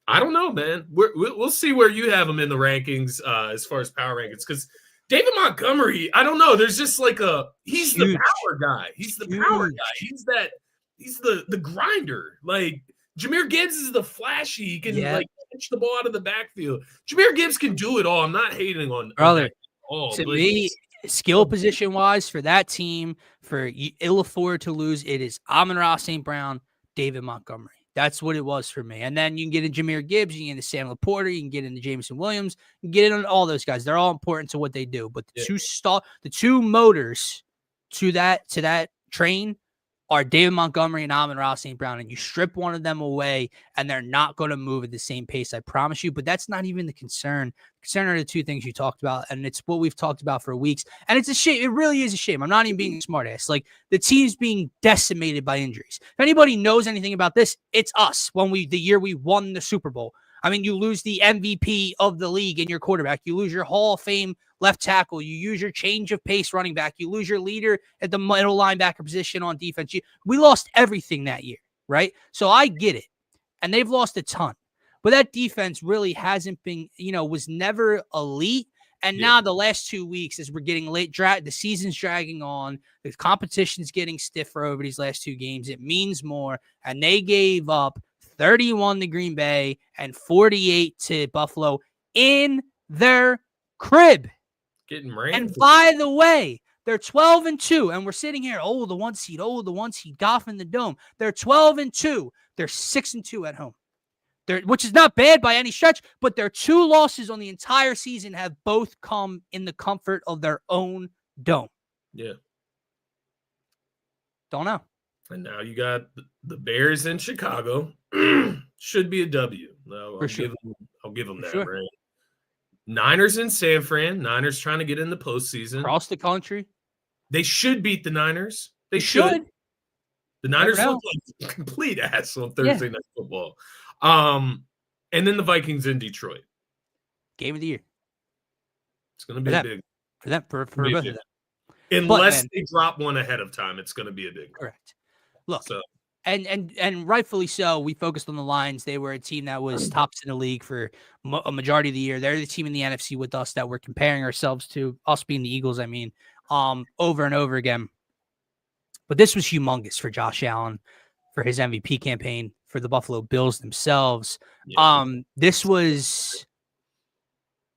Speaker 2: don't know, man. We'll see where you have him in the rankings as far as power rankings, because David Montgomery, I don't know. There's just like he's the power guy. He's the power guy. He's the grinder. Like Jahmyr Gibbs is the flashy. He can like catch the ball out of the backfield. Jahmyr Gibbs can do it all. I'm not hating on
Speaker 1: brother.
Speaker 2: At all,
Speaker 1: to me, skill position wise for that team, for Illaford to lose, it is Amon-Ra St. Brown, David Montgomery. That's what it was for me. And then you can get in Jahmyr Gibbs, you can get into Sam Laporta, you can get into Jameson Williams, you can get in all those guys. They're all important to what they do. But the two motors to that train are David Montgomery and Amon-Ra St. Brown, and you strip one of them away, and they're not going to move at the same pace, I promise you. But that's not even the concern. The concern are the two things you talked about, and it's what we've talked about for weeks. And it's a shame. It really is a shame. I'm not even being a smartass. Like, the team's being decimated by injuries. If anybody knows anything about this, it's us. The year we won the Super Bowl. I mean, you lose the MVP of the league in your quarterback. You lose your Hall of Fame left tackle. You use your change of pace running back. You lose your leader at the middle linebacker position on defense. We lost everything that year, right? So I get it. And they've lost a ton. But that defense really hasn't been, was never elite. And now the last 2 weeks, as we're getting late, the season's dragging on. The competition's getting stiffer over these last 2 games. It means more. And they gave up 31 to Green Bay and 48 to Buffalo in their crib.
Speaker 2: Getting ran.
Speaker 1: And by the way, they're 12-2, and we're sitting here. The one seed. Goff in the dome. They're 12-2. They're 6-2 at home. Which is not bad by any stretch, but their 2 losses on the entire season have both come in the comfort of their own dome.
Speaker 2: Yeah.
Speaker 1: Don't know.
Speaker 2: And now you got the Bears in Chicago. Should be a W. I'll give them that, right? Niners in San Fran. Niners trying to get in the postseason.
Speaker 1: Across the country.
Speaker 2: They should beat the Niners. They
Speaker 1: should.
Speaker 2: The Niners look like complete ass on Thursday Night Football. And then the Vikings in Detroit.
Speaker 1: Game of the year.
Speaker 2: It's going to be big.
Speaker 1: For them, for both of them.
Speaker 2: Unless they drop one ahead of time, it's going to be a big one.
Speaker 1: Correct. Look, and rightfully so, we focused on the Lions. They were a team that was tops in the league for a majority of the year. They're the team in the NFC with us that we're comparing ourselves to, us being the Eagles, over and over again. But this was humongous for Josh Allen, for his MVP campaign, for the Buffalo Bills themselves. Yeah. This was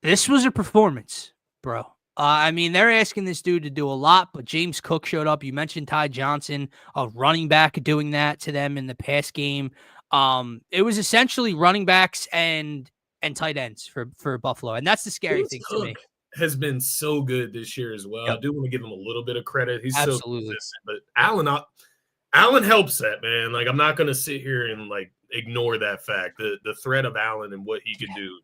Speaker 1: a performance, bro. They're asking this dude to do a lot, but James Cook showed up. You mentioned Ty Johnson, a running back, doing that to them in the past game. It was essentially running backs and tight ends for Buffalo, and that's the scary thing to me.
Speaker 2: Has been so good this year as well. Yep. I do want to give him a little bit of credit. He's
Speaker 1: absolutely
Speaker 2: so consistent, but Allen helps that, man. Like, I'm not going to sit here and ignore that fact. The threat of Allen and what he can do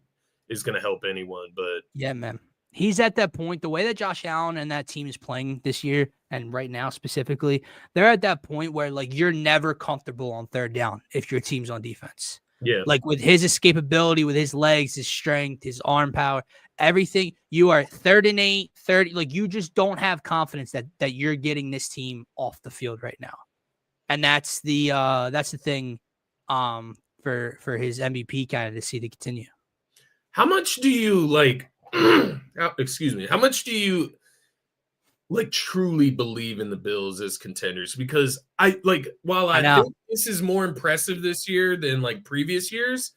Speaker 2: is going to help anyone. But
Speaker 1: yeah, man, he's at that point. The way that Josh Allen and that team is playing this year, and right now specifically, they're at that point where you're never comfortable on third down if your team's on defense.
Speaker 2: Yeah,
Speaker 1: with his escapability, with his legs, his strength, his arm power, everything, you are 3rd and 8, 30. You just don't have confidence that you're getting this team off the field right now. And that's the thing for his MVP candidacy to continue.
Speaker 2: How much do you excuse me, how much do you truly believe in the Bills as contenders? Because while I think this is more impressive this year than previous years,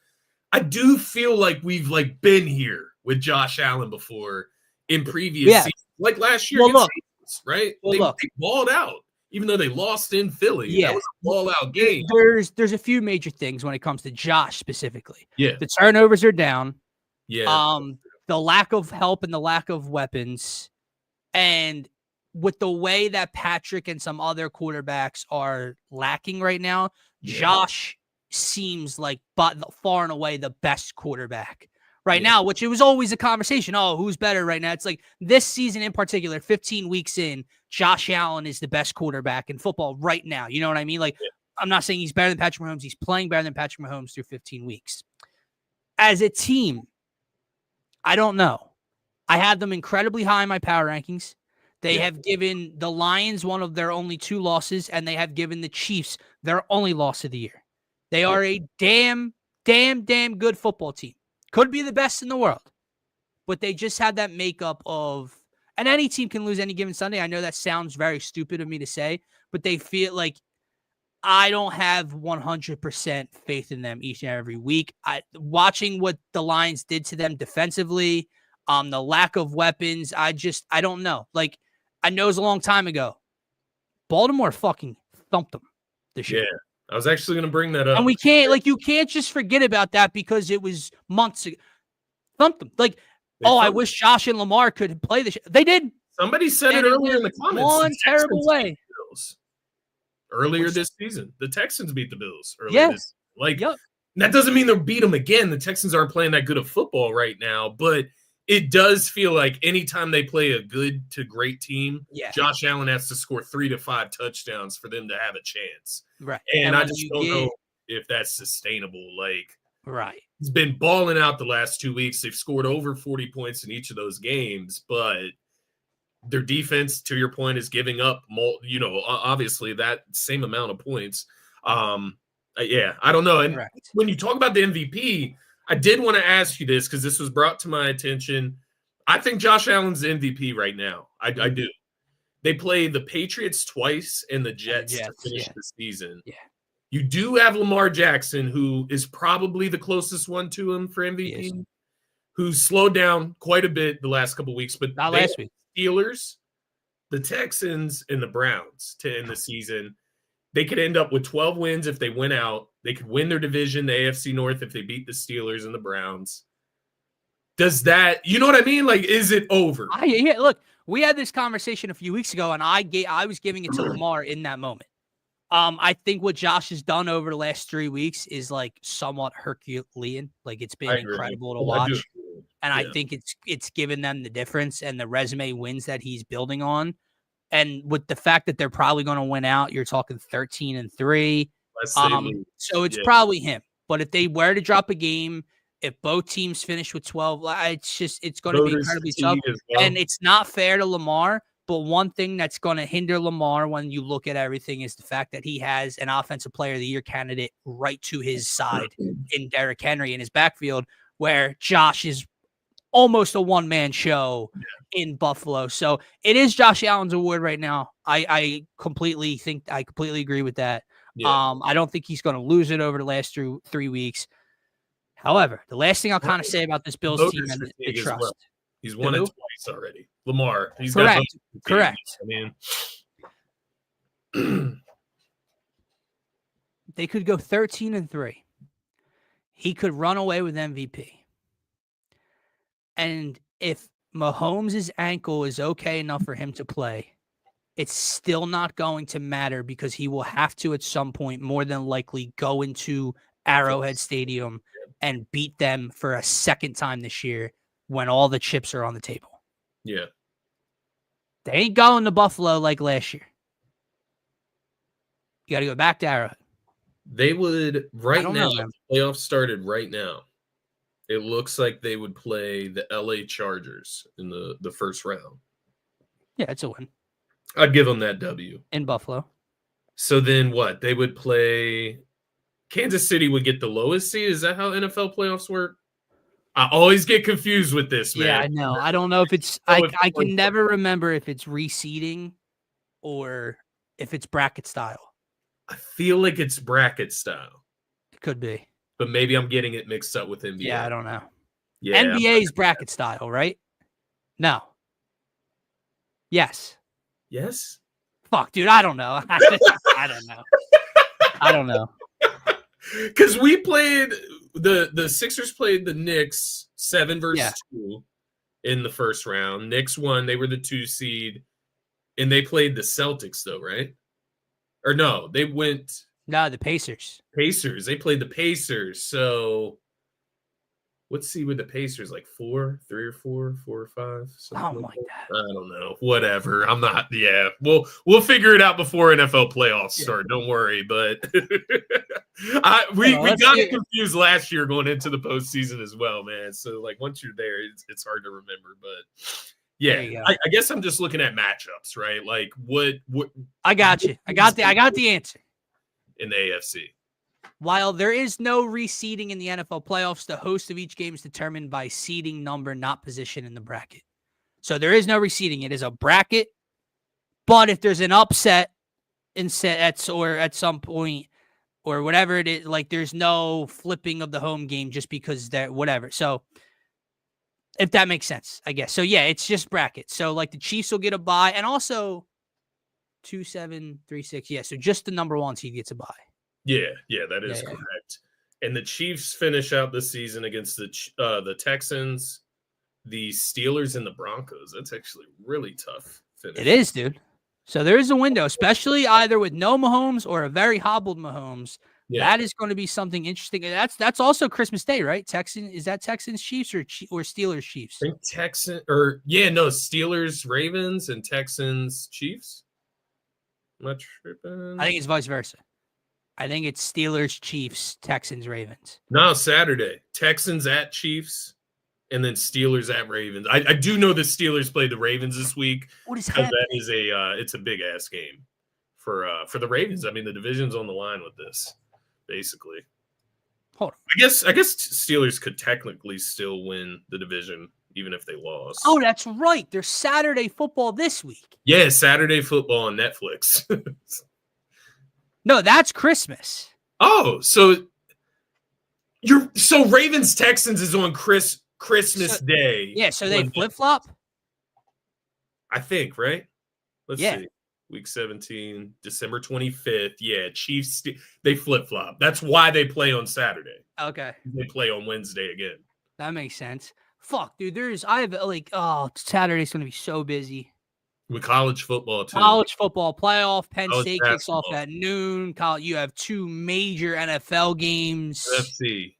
Speaker 2: I do feel like we've been here with Josh Allen before in previous seasons. Last year, right? They balled out. Even though they lost in Philly, that was a ball-out game.
Speaker 1: There's a few major things when it comes to Josh specifically.
Speaker 2: Yeah.
Speaker 1: The turnovers are down.
Speaker 2: Yeah.
Speaker 1: The lack of help and the lack of weapons. And with the way that Patrick and some other quarterbacks are lacking right now, Josh seems like far and away the best quarterback right now, which it was always a conversation. Oh, who's better right now? It's this season in particular, 15 weeks in, Josh Allen is the best quarterback in football right now. You know what I mean? I'm not saying he's better than Patrick Mahomes. He's playing better than Patrick Mahomes through 15 weeks. As a team, I don't know. I have them incredibly high in my power rankings. They have given the Lions one of their only 2 losses, and they have given the Chiefs their only loss of the year. They are a damn good football team. Could be the best in the world. But they just had that makeup of, and any team can lose any given Sunday. I know that sounds very stupid of me to say, but they feel like I don't have 100% faith in them each and every week. Watching what the Lions did to them defensively, the lack of weapons, I don't know. I know it was a long time ago. Baltimore fucking thumped them this year.
Speaker 2: Yeah. I was actually going to bring that up.
Speaker 1: And we can't, you can't just forget about that because it was months ago. Thumped them. I wish Josh and Lamar could play this. They did.
Speaker 2: Somebody said it earlier in the comments.
Speaker 1: One terrible way.
Speaker 2: Earlier this season, the Texans beat the Bills. That doesn't mean they'll beat them again. The Texans aren't playing that good of football right now, but it does feel like anytime they play a good to great team, Josh Allen has to score 3 to 5 touchdowns for them to have a chance.
Speaker 1: Right.
Speaker 2: And I just don't know if that's sustainable.
Speaker 1: Right.
Speaker 2: He's been balling out the last 2 weeks. They've scored over 40 points in each of those games, but their defense, to your point, is giving up, obviously that same amount of points. I don't know. And when you talk about the MVP, I did want to ask you this because this was brought to my attention. I think Josh Allen's the MVP right now. I do. They play the Patriots twice and the Jets to finish the season.
Speaker 1: Yeah.
Speaker 2: You do have Lamar Jackson, who is probably the closest one to him for MVP, who's slowed down quite a bit the last couple of weeks. But
Speaker 1: not last week.
Speaker 2: Steelers, the Texans, and the Browns to end the season. They could end up with 12 wins if they win out. They could win their division, the AFC North, if they beat the Steelers and the Browns. Does that, you know what I mean? Like, is it over?
Speaker 1: Look, we had this conversation a few weeks ago, and I was giving it to Lamar in that moment. I think what Josh has done over the last 3 weeks is like somewhat Herculean. Like, it's been incredible to watch. And I think it's given them the difference and the resume wins that he's building on. And with the fact that they're probably going to win out, you're talking 13-3. So it's probably him. But if they were to drop a game, if both teams finish with 12, it's going to be incredibly tough. Well. And it's not fair to Lamar. But one thing that's going to hinder Lamar when you look at everything is the fact that he has an Offensive Player of the Year candidate right to his side in Derrick Henry in his backfield, where Josh is almost a one-man show in Buffalo. So it is Josh Allen's award right now. I completely agree with that. Yeah. I don't think he's going to lose it over the last 3 weeks. However, the last thing I'll kind of say about this Bills team and the trust.
Speaker 2: Well. He's won it twice already. Lamar. He's
Speaker 1: correct.
Speaker 2: I mean,
Speaker 1: they could go 13-3. He could run away with MVP. And if Mahomes' ankle is okay enough for him to play, it's still not going to matter because he will have to at some point more than likely go into Arrowhead Stadium and beat them for a second time this year when all the chips are on the table.
Speaker 2: Yeah.
Speaker 1: They ain't going to Buffalo like last year. You got to go back to Arrowhead.
Speaker 2: They would now. Playoffs started right now. It looks like they would play the LA Chargers in the first round.
Speaker 1: Yeah, it's a win.
Speaker 2: I'd give them that W.
Speaker 1: In Buffalo.
Speaker 2: So then what? They would play Kansas City would get the lowest seed. Is that how NFL playoffs work? I always get confused with this, man.
Speaker 1: Yeah, I know. I don't know if it's I can never remember if it's reseeding or if it's bracket style.
Speaker 2: I feel like it's bracket style.
Speaker 1: It could be.
Speaker 2: But maybe I'm getting it mixed up with NBA.
Speaker 1: Yeah, I don't know.
Speaker 2: Yeah,
Speaker 1: NBA is bracket style, right? No. Yes.
Speaker 2: Yes?
Speaker 1: Fuck, dude, I don't know. I don't know.
Speaker 2: Because we played the Sixers played the Knicks 7-2 in the first round. Knicks won. They were the 2 seed. And they played the Celtics, though, right? Or no, they went...
Speaker 1: No, the Pacers.
Speaker 2: They played the Pacers. So let's see with the Pacers, like 4 or 5.
Speaker 1: Something like that.
Speaker 2: I don't know. Whatever. I'm not. Yeah. We'll figure it out before NFL playoffs start. Don't worry. But we got confused last year going into the postseason as well, man. So like once you're there, it's hard to remember. But yeah, I guess I'm just looking at matchups, right? Like what?
Speaker 1: I got you. I got the answer.
Speaker 2: In the AFC.
Speaker 1: While there is no reseeding in the NFL playoffs, the host of each game is determined by seeding number, not position in the bracket. So there is no reseeding. It is a bracket. But if there's an upset or at some point or whatever it is, like there's no flipping of the home game just because they're whatever. So if that makes sense, I guess. So yeah, it's just bracket. So like the Chiefs will get a bye and also 2, 7, 3, 6. Yeah, so just the number 1 seed gets a bye.
Speaker 2: Yeah, that is correct. And the Chiefs finish out the season against the Texans, the Steelers, and the Broncos. That's actually really tough finish.
Speaker 1: It is, dude. So there is a window, especially either with no Mahomes or a very hobbled Mahomes. Yeah. That is going to be something interesting. That's also Christmas Day, right? Is that Texans Chiefs or Steelers Chiefs?
Speaker 2: I think Steelers Ravens and Texans Chiefs. I
Speaker 1: think it's vice versa. I think it's Steelers, Chiefs, Texans, Ravens.
Speaker 2: No, Saturday. Texans at Chiefs, and then Steelers at Ravens. I do know the Steelers played the Ravens this week.
Speaker 1: What is happening?
Speaker 2: That is it's a big ass game for the Ravens. I mean, the division's on the line with this, basically.
Speaker 1: Hold on.
Speaker 2: I guess Steelers could technically still win the division even if they lost.
Speaker 1: Oh, that's right. There's Saturday football this week.
Speaker 2: Yeah, Saturday football on Netflix.
Speaker 1: No, that's Christmas.
Speaker 2: Oh, so Ravens Texans is on Christmas Day.
Speaker 1: Yeah, so they flip flop.
Speaker 2: I think, right? Let's
Speaker 1: Yeah.
Speaker 2: see. Week 17, December 25th. Yeah, Chiefs, they flip flop. That's why they play on Saturday.
Speaker 1: Okay.
Speaker 2: They play on Wednesday again.
Speaker 1: That makes sense. Fuck, dude. Saturday's gonna be so busy.
Speaker 2: With college football, too.
Speaker 1: College football playoff. Penn
Speaker 2: College
Speaker 1: State kicks off at noon. You have 2 major NFL games.
Speaker 2: Let's see.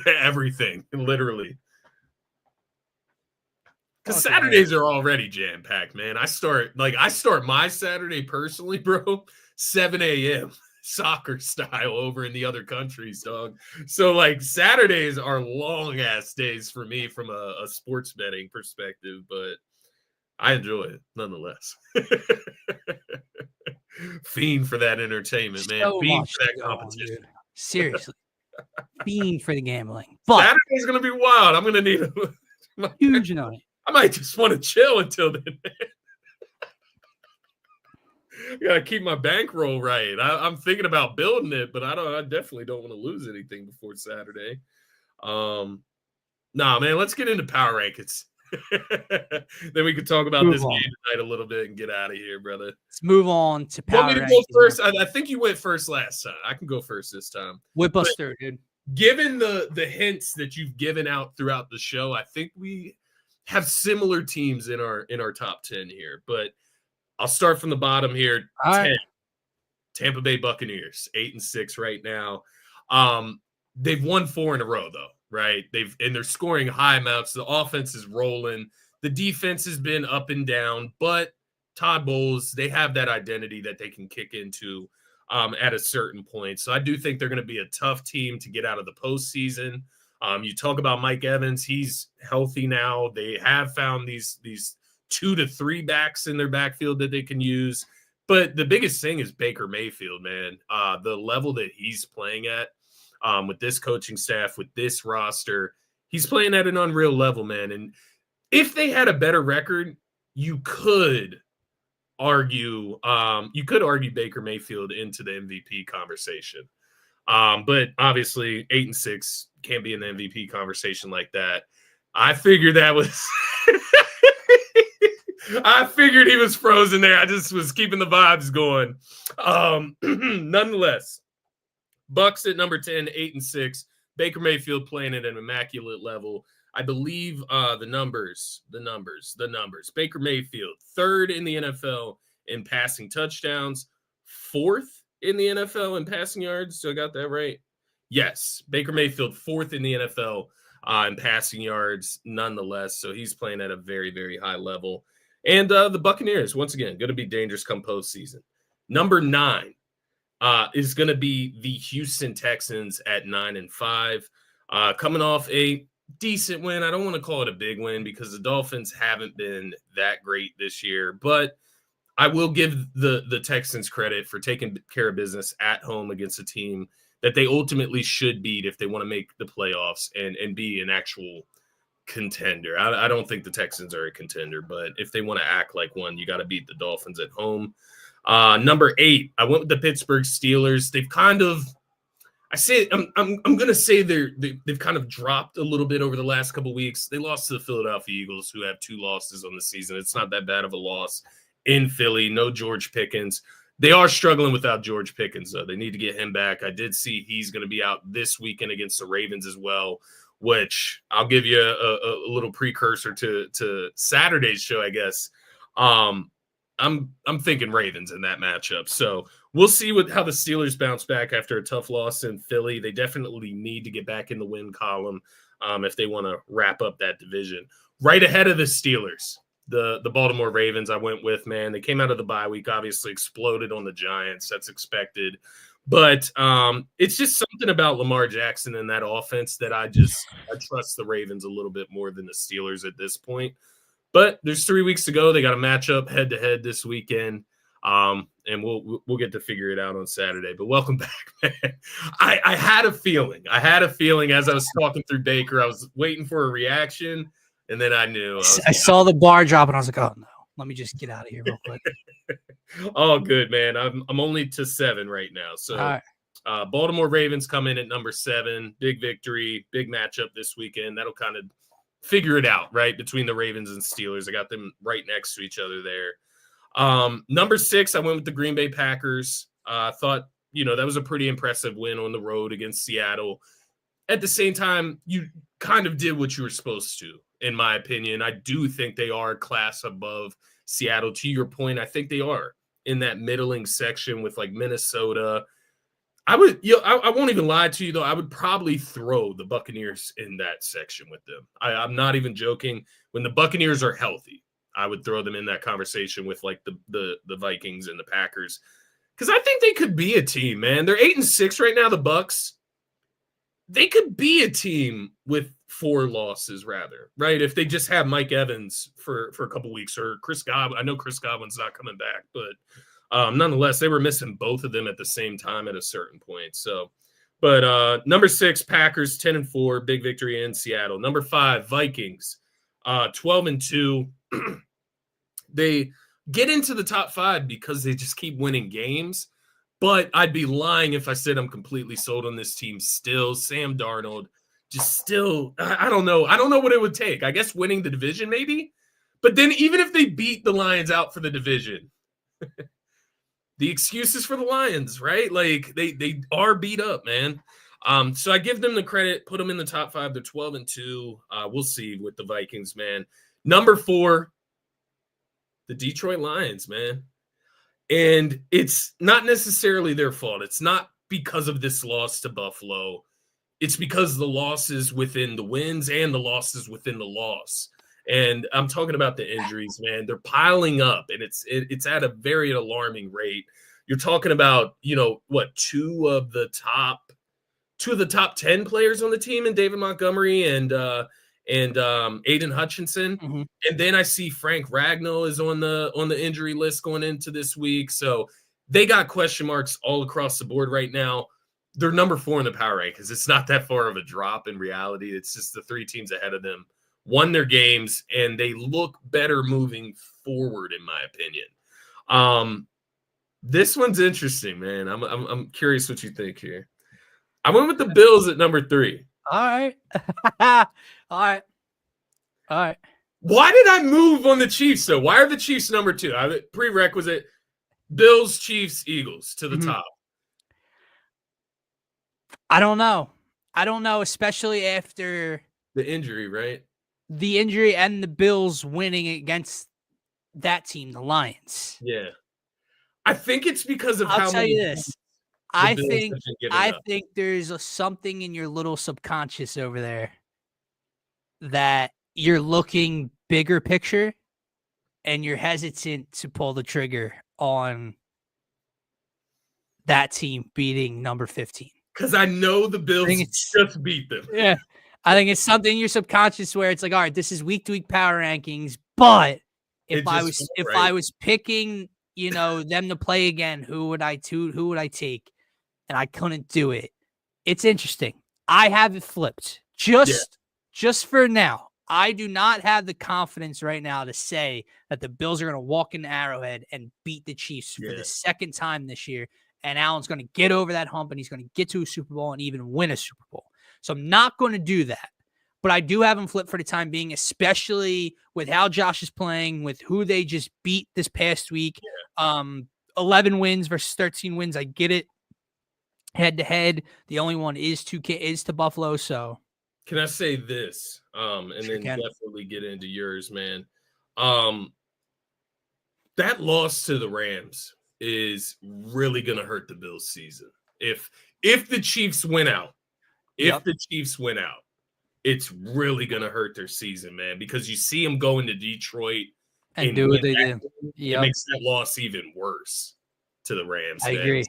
Speaker 2: Everything, literally. Because Saturdays are already jam-packed, man. I start my Saturday personally, bro, 7 a.m. soccer style over in the other countries, dog. So, like, Saturdays are long-ass days for me from a sports betting perspective, but I enjoy it nonetheless. Fiend for that entertainment, man.
Speaker 1: So
Speaker 2: Fiend
Speaker 1: much
Speaker 2: for that competition.
Speaker 1: dude. Seriously. Fiend for the gambling. But
Speaker 2: Saturday's going to be wild. I'm going to need a
Speaker 1: huge night.
Speaker 2: I might just want to chill until then. I gotta keep my bankroll right. I'm thinking about building it, but I definitely don't want to lose anything before Saturday. Nah, man, let's get into power rankings. Then we can talk about this game tonight a little bit and get out of here, brother.
Speaker 1: Let's move on to power rankings.
Speaker 2: Want me to go first? I think you went first last time. I can go first this time.
Speaker 1: Whip us through, dude.
Speaker 2: Given the hints that you've given out throughout the show, I think we have similar teams in our top 10 here, but I'll start from the bottom here.
Speaker 1: All
Speaker 2: 10.
Speaker 1: Right.
Speaker 2: Tampa Bay Buccaneers, 8-6 right now. They've won 4 in a row though, right? They're scoring high amounts. The offense is rolling. The defense has been up and down, but Todd Bowles, they have that identity that they can kick into at a certain point. So I do think they're going to be a tough team to get out of the postseason. You talk about Mike Evans, he's healthy now. They have found these 2 to 3 backs in their backfield that they can use. But the biggest thing is Baker Mayfield, man. The level that he's playing at with this coaching staff, with this roster, he's playing at an unreal level, man. And if they had a better record, you could argue Baker Mayfield into the MVP conversation. But obviously 8-6 can't be in the MVP conversation like that. I figured that was I figured he was frozen there. I just was keeping the vibes going. Nonetheless, Bucks at number 10, 8-6. Baker Mayfield playing at an immaculate level. I believe the numbers. Baker Mayfield, 3rd in the NFL in passing touchdowns, 4th in the NFL in passing yards. So I got that right? Yes. Baker Mayfield, 4th in the NFL in passing yards nonetheless. So he's playing at a very, very high level. And the Buccaneers, once again, going to be dangerous come postseason. Number 9 is going to be the Houston Texans at 9-5. Coming off a decent win. I don't want to call it a big win because the Dolphins haven't been that great this year. But I will give the Texans credit for taking care of business at home against a team that they ultimately should beat if they want to make the playoffs and be an actual contender. I don't think the Texans are a contender, but if they want to act like one, you got to beat the Dolphins at home. Number 8, I went with the Pittsburgh Steelers. They've kind of, I'm going to say they've kind of dropped a little bit over the last couple of weeks. They lost to the Philadelphia Eagles, who have 2 losses on the season. It's not that bad of a loss in Philly. No George Pickens. They are struggling without George Pickens, though. They need to get him back. I did see he's going to be out this weekend against the Ravens as well, which I'll give you a little precursor to Saturday's show, I guess. I'm thinking Ravens in that matchup. So we'll see how the Steelers bounce back after a tough loss in Philly. They definitely need to get back in the win column if they want to wrap up that division. Right ahead of the Steelers, the Baltimore Ravens I went with, man. They came out of the bye week, obviously exploded on the Giants. That's expected. But it's just something about Lamar Jackson and that offense that I trust the Ravens a little bit more than the Steelers at this point. But there's 3 weeks to go. They got a matchup head-to-head this weekend. And we'll get to figure it out on Saturday. But welcome back, man. I had a feeling. As I was talking through Baker, I was waiting for a reaction, and then I knew.
Speaker 1: I saw the bar drop, and I was like, "Oh no, let me just get out of here real quick."
Speaker 2: All good, man. I'm only to 7 right now. So,
Speaker 1: right.
Speaker 2: Baltimore Ravens come in at number 7. Big victory, big matchup this weekend. That'll kind of figure it out, right, between the Ravens and Steelers. I got them right next to each other there. Number 6, I went with the Green Bay Packers. Thought, that was a pretty impressive win on the road against Seattle. At the same time, you kind of did what you were supposed to, in my opinion. I do think they are a class above Seattle. To your point, I think they are in that middling section with like Minnesota. I won't even lie to you, though. I would probably throw the Buccaneers in that section with them. I'm not even joking. When the Buccaneers are healthy, I would throw them in that conversation with like the Vikings and the Packers, because I think they could be a team, man. They're 8-6 right now. The Bucs, they could be a team with 4 losses, rather, right? If they just have Mike Evans for a couple weeks, or Chris Godwin. I know Chris Godwin's not coming back, but nonetheless, they were missing both of them at the same time at a certain point. So, but number 6, Packers, 10-4, big victory in Seattle. Number 5, Vikings, 12-2. They get into the top 5 because they just keep winning games. But I'd be lying if I said I'm completely sold on this team still. Sam Darnold, just still, I don't know. I don't know what it would take. I guess winning the division maybe. But then even if they beat the Lions out for the division, the excuses for the Lions, right? Like they are beat up, man. So I give them the credit, put them in the top 5. They're 12-2. We'll see with the Vikings, man. Number 4, the Detroit Lions, man. And it's not necessarily their fault. It's not because of this loss to Buffalo. It's because the losses within the wins and the losses within the loss. And I'm talking about the injuries, man. They're piling up, and it's at a very alarming rate. You're talking about, two of the top 10 players on the team, and David Montgomery and Aiden Hutchinson.
Speaker 1: Mm-hmm.
Speaker 2: And then I see Frank Ragnow is on the injury list going into this week. So they got question marks all across the board right now. They're number 4 in the power rankings. It's not that far of a drop in reality. It's just the 3 teams ahead of them won their games, and they look better moving forward, in my opinion. This one's interesting, man. I'm curious what you think here. I went with the Bills at number 3.
Speaker 1: All right. All right.
Speaker 2: Why did I move on the Chiefs, though? Why are the Chiefs number 2? Prerequisite, Bills, Chiefs, Eagles to the top.
Speaker 1: I don't know, especially after
Speaker 2: the injury, right?
Speaker 1: The injury and the Bills winning against that team, the Lions.
Speaker 2: Yeah. I think it's because of
Speaker 1: I'll tell you this. I think there's something in your little subconscious over there that you're looking bigger picture and you're hesitant to pull the trigger on that team beating number 15.
Speaker 2: Because I know the Bills just beat them.
Speaker 1: Yeah. I think it's something in your subconscious where it's like, all right, this is week-to-week power rankings, but if I was picking, them to play again, who would I take? And I couldn't do it. It's interesting. I have it flipped. Just for now. I do not have the confidence right now to say that the Bills are going to walk into Arrowhead and beat the Chiefs for the second time this year. And Allen's going to get over that hump and he's going to get to a Super Bowl and even win a Super Bowl. So I'm not going to do that. But I do have him flipped for the time being, especially with how Josh is playing, with who they just beat this past week. 11 wins versus 13 wins. I get it. Head-to-head. The only one is to Buffalo. So
Speaker 2: can I say this? Definitely get into yours, man. That loss to the Rams is really going to hurt the Bills season. If the Chiefs win out, it's really going to hurt their season, man, because you see them going to Detroit
Speaker 1: and do what they do.
Speaker 2: It makes that loss even worse to the Rams.
Speaker 1: I agree.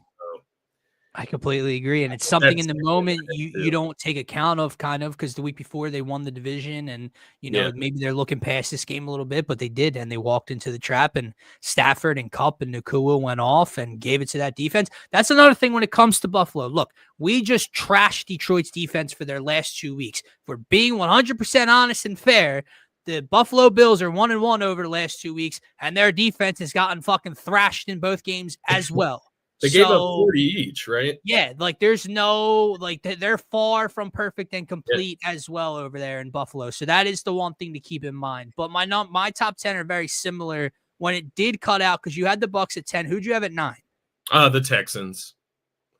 Speaker 1: I completely agree. And it's something in
Speaker 2: That's
Speaker 1: the moment you
Speaker 2: too.
Speaker 1: don't take account of, kind of, because the week before they won the division and,
Speaker 2: Yeah.
Speaker 1: maybe they're looking past this game a little bit, but they did. And they walked into the trap, and Stafford and Kupp and Nakua went off and gave it to that defense. That's another thing when it comes to Buffalo. Look, we just trashed Detroit's defense for their last 2 weeks. If we're being 100% honest and fair, the Buffalo Bills are 1-1 over the last 2 weeks, and their defense has gotten fucking thrashed in both games as well.
Speaker 2: They gave up
Speaker 1: So
Speaker 2: 40 each, right?
Speaker 1: yeah, like there's no they're far from perfect and
Speaker 2: Yeah.
Speaker 1: complete as well over there in Buffalo. So that is the one thing to keep in mind. But my top 10 are very similar when it did cut out because you had the Bucks at 10. Who'd you have at 9?
Speaker 2: The Texans.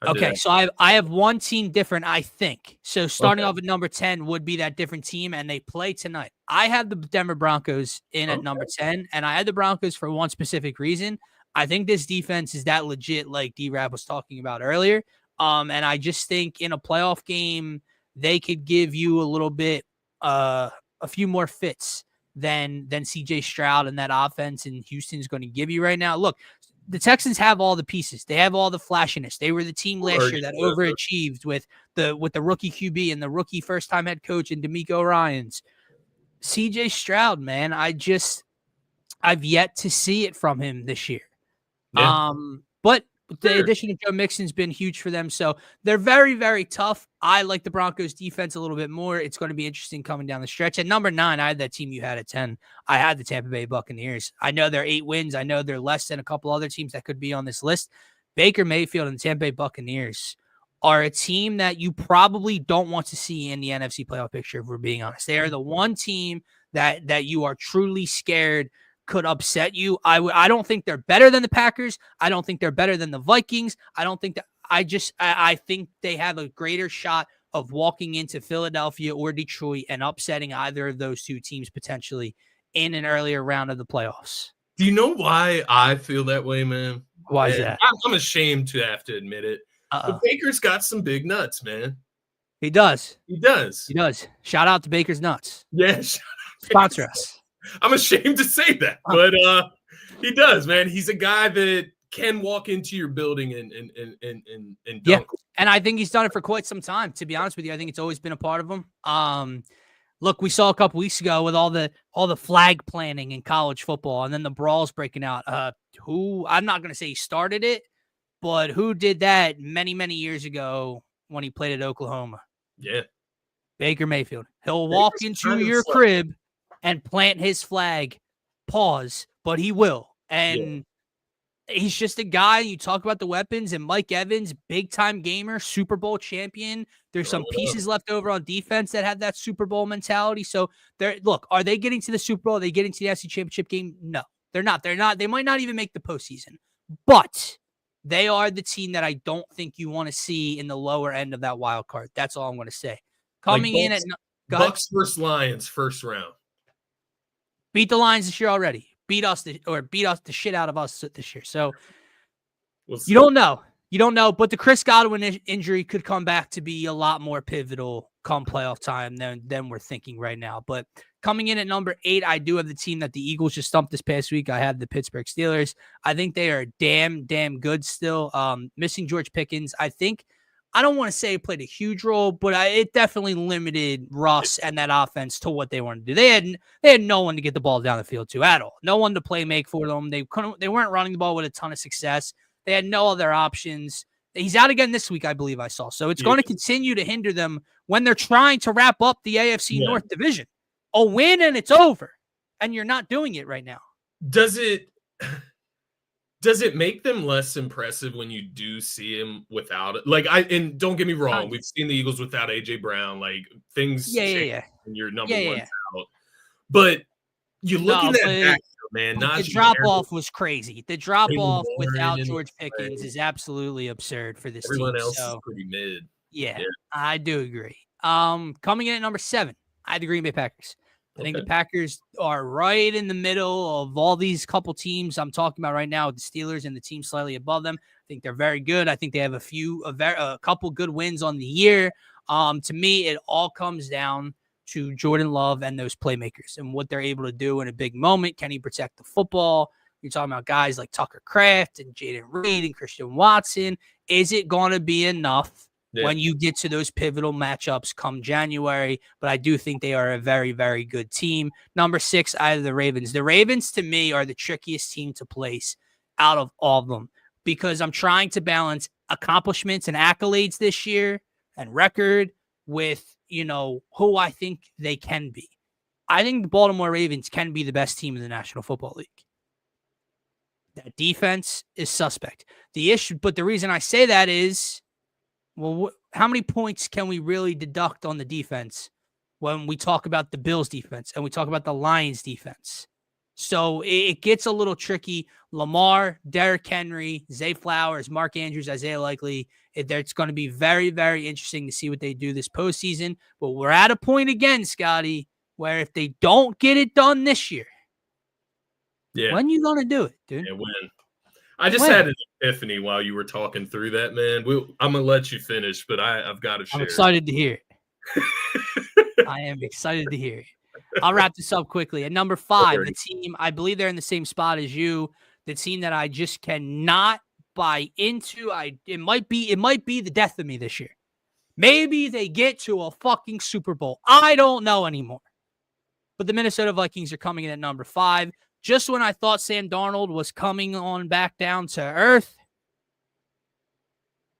Speaker 1: Okay, so I have one team different, I think. So starting off at number 10 would be that different team, and they play tonight. I have the Denver Broncos in at number 10, and I had the Broncos for one specific reason. I think this defense is that legit, like D-Rab was talking about earlier. And I just think in a playoff game, they could give you a little bit, a few more fits than CJ Stroud and that offense in Houston's going to give you right now. Look, the Texans have all the pieces. They have all the flashiness. They were the team last year that overachieved with the rookie QB and the rookie first-time head coach and DeMeco Ryans. CJ Stroud, man, I've yet to see it from him this year.
Speaker 2: Yeah.
Speaker 1: But the addition of Joe Mixon's been huge for them. So they're very, very tough. I like the Broncos defense a little bit more. It's going to be interesting coming down the stretch. At number 9, I had that team you had at 10. I had the Tampa Bay Buccaneers. I know they're 8 wins. I know they're less than a couple other teams that could be on this list. Baker Mayfield and the Tampa Bay Buccaneers are a team that you probably don't want to see in the NFC playoff picture, if we're being honest. They are the one team that you are truly scared could upset you. I don't think they're better than the Packers. I don't think they're better than the Vikings. I don't think that I think they have a greater shot of walking into Philadelphia or Detroit and upsetting either of those two teams potentially in an earlier round of the playoffs.
Speaker 2: Do you know why I feel that way, man?
Speaker 1: Why is that?
Speaker 2: I'm ashamed to have to admit it. But Baker's got some big nuts, man.
Speaker 1: He does.
Speaker 2: He does.
Speaker 1: He does. Shout out to Baker's Nuts.
Speaker 2: Yeah.
Speaker 1: Sponsor us.
Speaker 2: I'm ashamed to say that, but he does, man. He's a guy that can walk into your building and dunk.
Speaker 1: Yeah, and I think he's done it for quite some time. To be honest with you, I think it's always been a part of him. Look, we saw a couple weeks ago with all the flag planning in college football, and then the brawls breaking out. Who I'm not going to say he started it, but who did that many, many years ago when he played at Oklahoma?
Speaker 2: Yeah,
Speaker 1: Baker Mayfield. He'll walk into your crib and plant his flag, pause, but he will. And he's just a guy. You talk about the weapons, and Mike Evans, big-time gamer, Super Bowl champion. There's some pieces left over on defense that have that Super Bowl mentality. So, look, are they getting to the Super Bowl? Are they getting to the NFC Championship game? No, they're not. They're not. They might not even make the postseason. But they are the team that I don't think you want to see in the lower end of that wild card. That's all I'm going to say. Coming in at
Speaker 2: Bucks versus Lions, first round.
Speaker 1: Beat the Lions this year already. Beat us the shit out of us this year. So you don't know. You don't know, but the Chris Godwin injury could come back to be a lot more pivotal come playoff time than we're thinking right now. But coming in at number 8, I do have the team that the Eagles just stumped this past week. I have the Pittsburgh Steelers. I think they are damn good still. Missing George Pickens, I don't want to say it played a huge role, but it definitely limited Russ and that offense to what they wanted to do. They had no one to get the ball down the field to at all. No one to play make for them. They weren't running the ball with a ton of success. They had no other options. He's out again this week, I believe I saw. So it's going to continue to hinder them when they're trying to wrap up the AFC North division. A win and it's over, and you're not doing it right now.
Speaker 2: Does it make them less impressive when you do see him without it? And don't get me wrong, we've seen the Eagles without AJ Brown. Like things change when you're number one out. But you look at that backfield, man.
Speaker 1: The drop off was crazy. The drop off without George Pickens is absolutely absurd for this team.
Speaker 2: Everyone else is pretty mid.
Speaker 1: Yeah, I do agree. Coming in at number 7, I had the Green Bay Packers. I think the Packers are right in the middle of all these couple teams I'm talking about right now, with the Steelers and the team slightly above them. I think they're very good. I think they have a couple good wins on the year. To me, it all comes down to Jordan Love and those playmakers and what they're able to do in a big moment. Can he protect the football? You're talking about guys like Tucker Kraft and Jaden Reed and Christian Watson. Is it going to be enough when you get to those pivotal matchups come January? But I do think they are a very, very good team. Number 6, I have the Ravens. The Ravens, to me, are the trickiest team to place out of all of them because I'm trying to balance accomplishments and accolades this year and record with, who I think they can be. I think the Baltimore Ravens can be the best team in the National Football League. That defense is suspect. But the reason I say that is, well, how many points can we really deduct on the defense when we talk about the Bills defense and we talk about the Lions defense? So it gets a little tricky. Lamar, Derrick Henry, Zay Flowers, Mark Andrews, Isaiah Likely. It's going to be very, very interesting to see what they do this postseason. But we're at a point again, Scotty, where if they don't get it done this year, when you going to do it, dude?
Speaker 2: Yeah, when? I just had an epiphany while you were talking through that, man. I'm going to let you finish, but I've got to share.
Speaker 1: I'm excited to hear it. I am excited to hear it. I'll wrap this up quickly. At number 5, the team, I believe they're in the same spot as you, the team that I just cannot buy into. It might be the death of me this year. Maybe they get to a fucking Super Bowl. I don't know anymore. But the Minnesota Vikings are coming in at number 5. Just when I thought Sam Darnold was coming on back down to earth,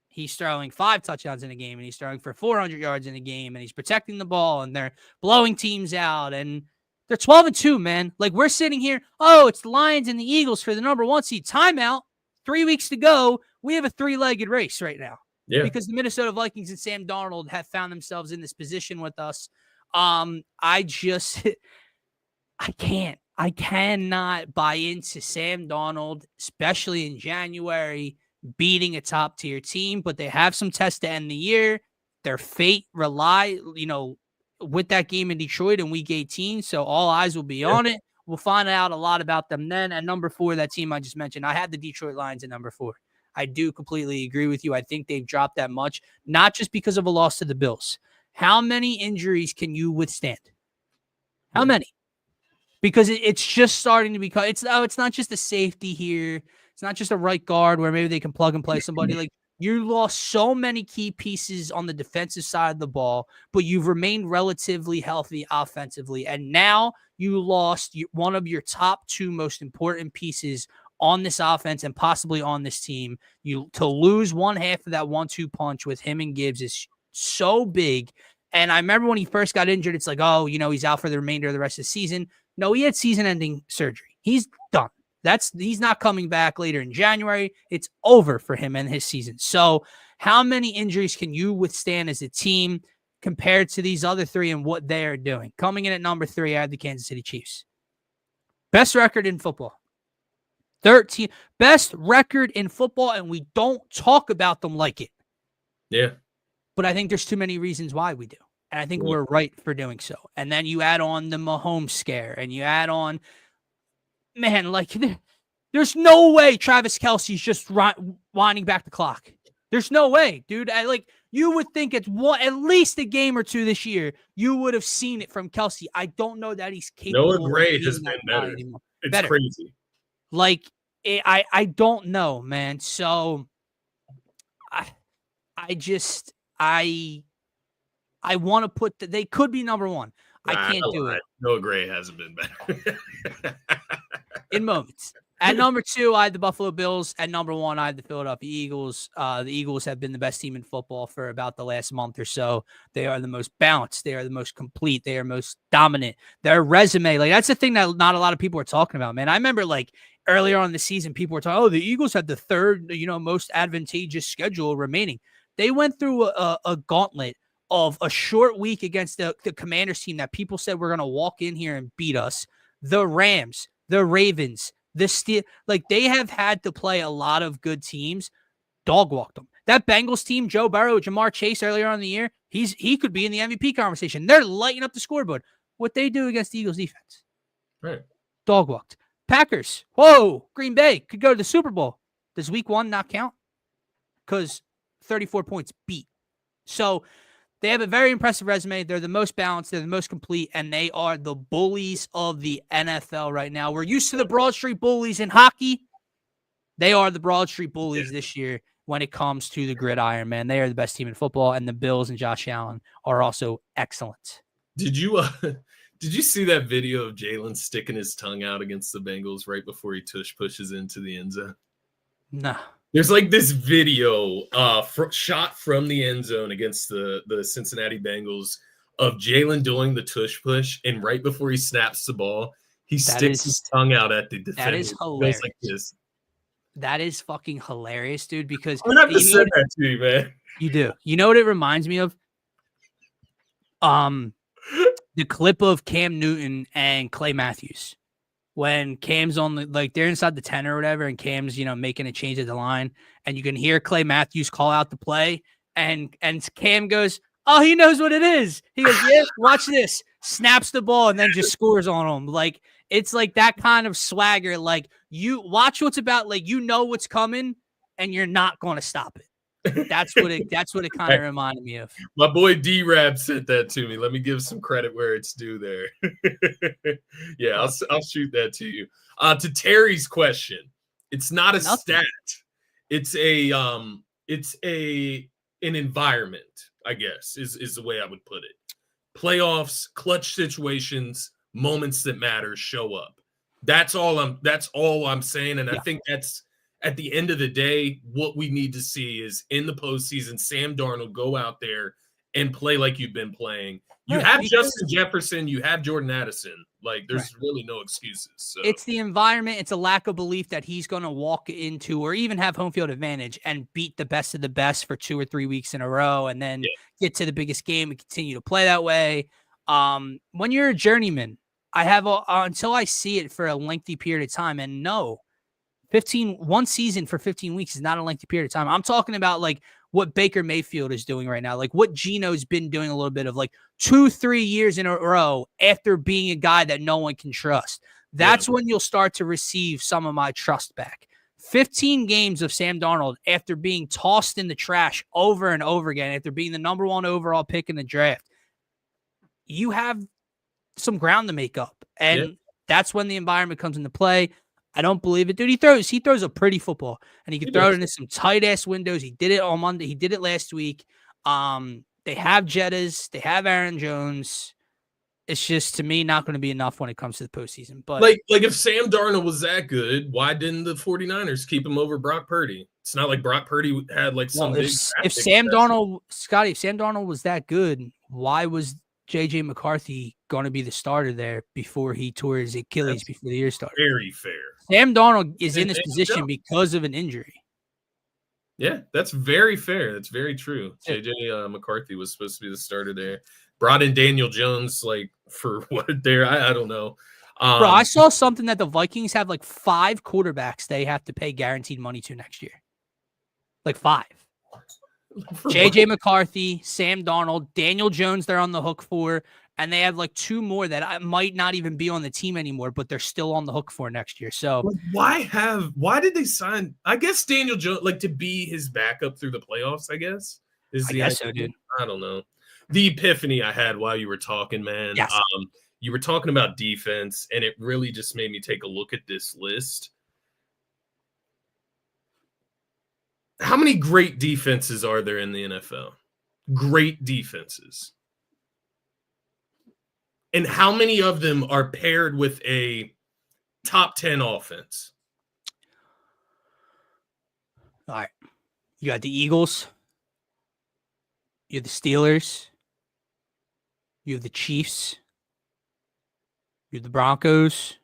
Speaker 1: he's throwing 5 touchdowns in a game, and he's throwing for 400 yards in a game, and he's protecting the ball, and they're blowing teams out, and they're 12-2, man. Like, we're sitting here, it's the Lions and the Eagles for the number 1 seed. Timeout. 3 weeks to go. We have a 3-legged race right now. Yeah. Because the Minnesota Vikings and Sam Darnold have found themselves in this position with us. I cannot buy into Sam Darnold, especially in January, beating a top-tier team, but they have some tests to end the year. Their fate with that game in Detroit in Week 18, so all eyes will be on it. We'll find out a lot about them then. At number 4, that team I just mentioned, I had the Detroit Lions at number 4. I do completely agree with you. I think they've dropped that much, not just because of a loss to the Bills. How many injuries can you withstand? How many? Because it's just starting to become, it's not just a safety here. It's not just a right guard where maybe they can plug and play somebody. Like, you lost so many key pieces on the defensive side of the ball, but you've remained relatively healthy offensively. And now you lost one of your top 2 most important pieces on this offense and possibly on this team. To lose one half of that 1-2 punch with him and Gibbs is so big. And I remember when he first got injured, it's like, he's out for the remainder of the rest of the season. No, he had season-ending surgery. He's done. He's not coming back later in January. It's over for him and his season. So how many injuries can you withstand as a team compared to these other 3 and what they are doing? Coming in at number 3, I have the Kansas City Chiefs. Best record in football. 13. Best record in football, and we don't talk about them like it.
Speaker 2: Yeah.
Speaker 1: But I think there's too many reasons why we do. And I think we're right for doing so. And then you add on the Mahomes scare, and you add on, man, like, there's no way Travis Kelce's just winding back the clock. There's no way, dude. You would think at least a game or 2 this year, you would have seen it from Kelce. I don't know that he's capable.
Speaker 2: Noah Gray has been better. It's crazy.
Speaker 1: Like, I don't know, man. So I want to put they could be number 1. I can't do it.
Speaker 2: Noah Gray hasn't been better.
Speaker 1: In moments. At number 2, I had the Buffalo Bills. At number 1, I had the Philadelphia Eagles. The Eagles have been the best team in football for about the last month or so. They are the most balanced. They are the most complete. They are most dominant. Their resume, that's the thing that not a lot of people are talking about, man. I remember, earlier on in the season, people were talking, the Eagles had the 3rd, most advantageous schedule remaining. They went through a gauntlet of a short week against the Commanders team that people said were going to walk in here and beat us. The Rams, the Ravens, the Steelers, they have had to play a lot of good teams. Dog walked them. That Bengals team, Joe Burrow, Jamar Chase earlier on in the year, he could be in the MVP conversation. They're lighting up the scoreboard. What they do against the Eagles defense.
Speaker 2: Right.
Speaker 1: Dog walked. Packers. Whoa. Green Bay could go to the Super Bowl. Does week 1 not count? Because 34 points beat. So They have a very impressive resume. They're the most balanced. They're the most complete, and they are the bullies of the NFL right now. We're used to the Broad Street Bullies in hockey. They are the Broad Street Bullies this year when it comes to the gridiron, man. They are the best team in football, and the Bills and Josh Allen are also excellent.
Speaker 2: Did you see that video of Jalen sticking his tongue out against the Bengals right before he tush pushes into the end zone?
Speaker 1: No.
Speaker 2: There's like this video shot from the end zone against the Cincinnati Bengals of Jalen doing the tush push, and right before he snaps the ball, he sticks his tongue out at the defender.
Speaker 1: That is hilarious.
Speaker 2: Like this.
Speaker 1: That is fucking hilarious, dude, because
Speaker 2: I'm gonna have to send that to you, man.
Speaker 1: You do. You know what it reminds me of? The clip of Cam Newton and Clay Matthews. When Cam's on they're inside the 10 or whatever, and Cam's, making a change at the line, and you can hear Clay Matthews call out the play, and Cam goes, "Oh, he knows what it is." He goes, "Yeah, watch this." Snaps the ball and then just scores on him. Like, it's like that kind of swagger. Like, you watch what's about, like, what's coming, and you're not going to stop it. That's what it kind of reminded me of.
Speaker 2: My boy D-Rab sent that to me. Let me give some credit where it's due there. Yeah, I'll shoot that to you. To Terry's question, it's not a stat. It's an environment, I guess, is the way I would put it. Playoffs, clutch situations, moments that matter show up. That's all I'm saying, and I think that's, at the end of the day, what we need to see is in the postseason, Sam Darnold go out there and play like you've been playing. You have Justin Jefferson, you have Jordan Addison. Like, there's really no excuses. So.
Speaker 1: It's the environment. It's a lack of belief that he's going to walk into or even have home field advantage and beat the best of the best for 2 or 3 weeks in a row, and then get to the biggest game and continue to play that way. When you're a journeyman, I have until I see it for a lengthy period of time, and no. One season for 15 weeks is not a lengthy period of time. I'm talking about like what Baker Mayfield is doing right now, like what Geno's been doing a little bit of, like 2-3 years in a row after being a guy that no one can trust. That's when you'll start to receive some of my trust back. 15 games of Sam Darnold after being tossed in the trash over and over again, after being the number 1 overall pick in the draft. You have some ground to make up, and that's when the environment comes into play. I don't believe it, dude. He throws a pretty football, and he can throw it into some tight ass windows. He did it on Monday. He did it last week. They have Jettas. They have Aaron Jones. It's just, to me, not going to be enough when it comes to the postseason. But
Speaker 2: like if Sam Darnold was that good, why didn't the 49ers keep him over Brock Purdy? It's not like Brock Purdy had like some big.
Speaker 1: If Sam Darnold was that good, why was J.J. McCarthy going to be the starter there before he tore his Achilles before the year started?
Speaker 2: Very fair.
Speaker 1: Sam Darnold is in this position because of an injury.
Speaker 2: Yeah, that's very fair. That's very true. J.J. McCarthy was supposed to be the starter there. Brought in Daniel Jones, like, for what there? I don't know.
Speaker 1: Bro, I saw something that the Vikings have like 5 quarterbacks they have to pay guaranteed money to next year. Like 5. J.J. McCarthy, Sam Darnold, Daniel Jones they're on the hook for, and they have like 2 more that might not even be on the team anymore, but they're still on the hook for next year. So
Speaker 2: why did they sign? I guess Daniel Jones, like, to be his backup through the playoffs, I guess. I guess so, dude. I don't know. The epiphany I had while you were talking, man.
Speaker 1: Yes.
Speaker 2: You were talking about defense, and it really just made me take a look at this list. How many great defenses are there in the NFL? Great defenses. And how many of them are paired with a top 10 offense?
Speaker 1: All right. You got the Eagles. You have the Steelers. You have the Chiefs. You have the Broncos.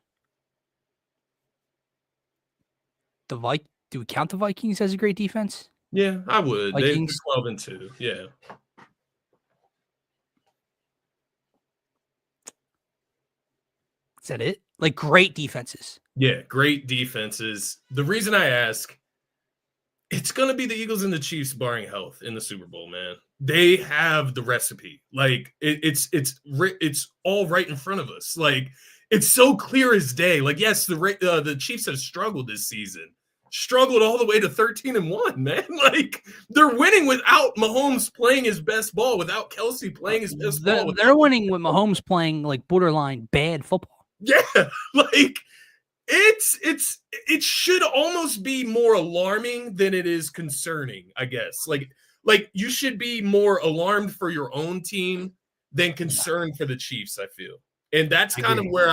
Speaker 1: Do we count the Vikings as a great defense?
Speaker 2: Yeah, I would. They're
Speaker 1: Vikings.
Speaker 2: 12-2. Yeah.
Speaker 1: Is that it? Like, great defenses.
Speaker 2: Yeah, great defenses. The reason I ask, it's going to be the Eagles and the Chiefs barring health in the Super Bowl, man. They have the recipe. Like, it's all right in front of us. Like, it's so clear as day. Like, yes, the Chiefs have struggled this season, struggled all the way to 13-1, man. Like, they're winning without Mahomes playing his best ball, without Kelsey playing his best ball.
Speaker 1: They're winning with Mahomes playing like borderline bad football.
Speaker 2: Yeah, like it should almost be more alarming than it is concerning, I guess. Like you should be more alarmed for your own team than concerned for the Chiefs, I feel. And that's kind of where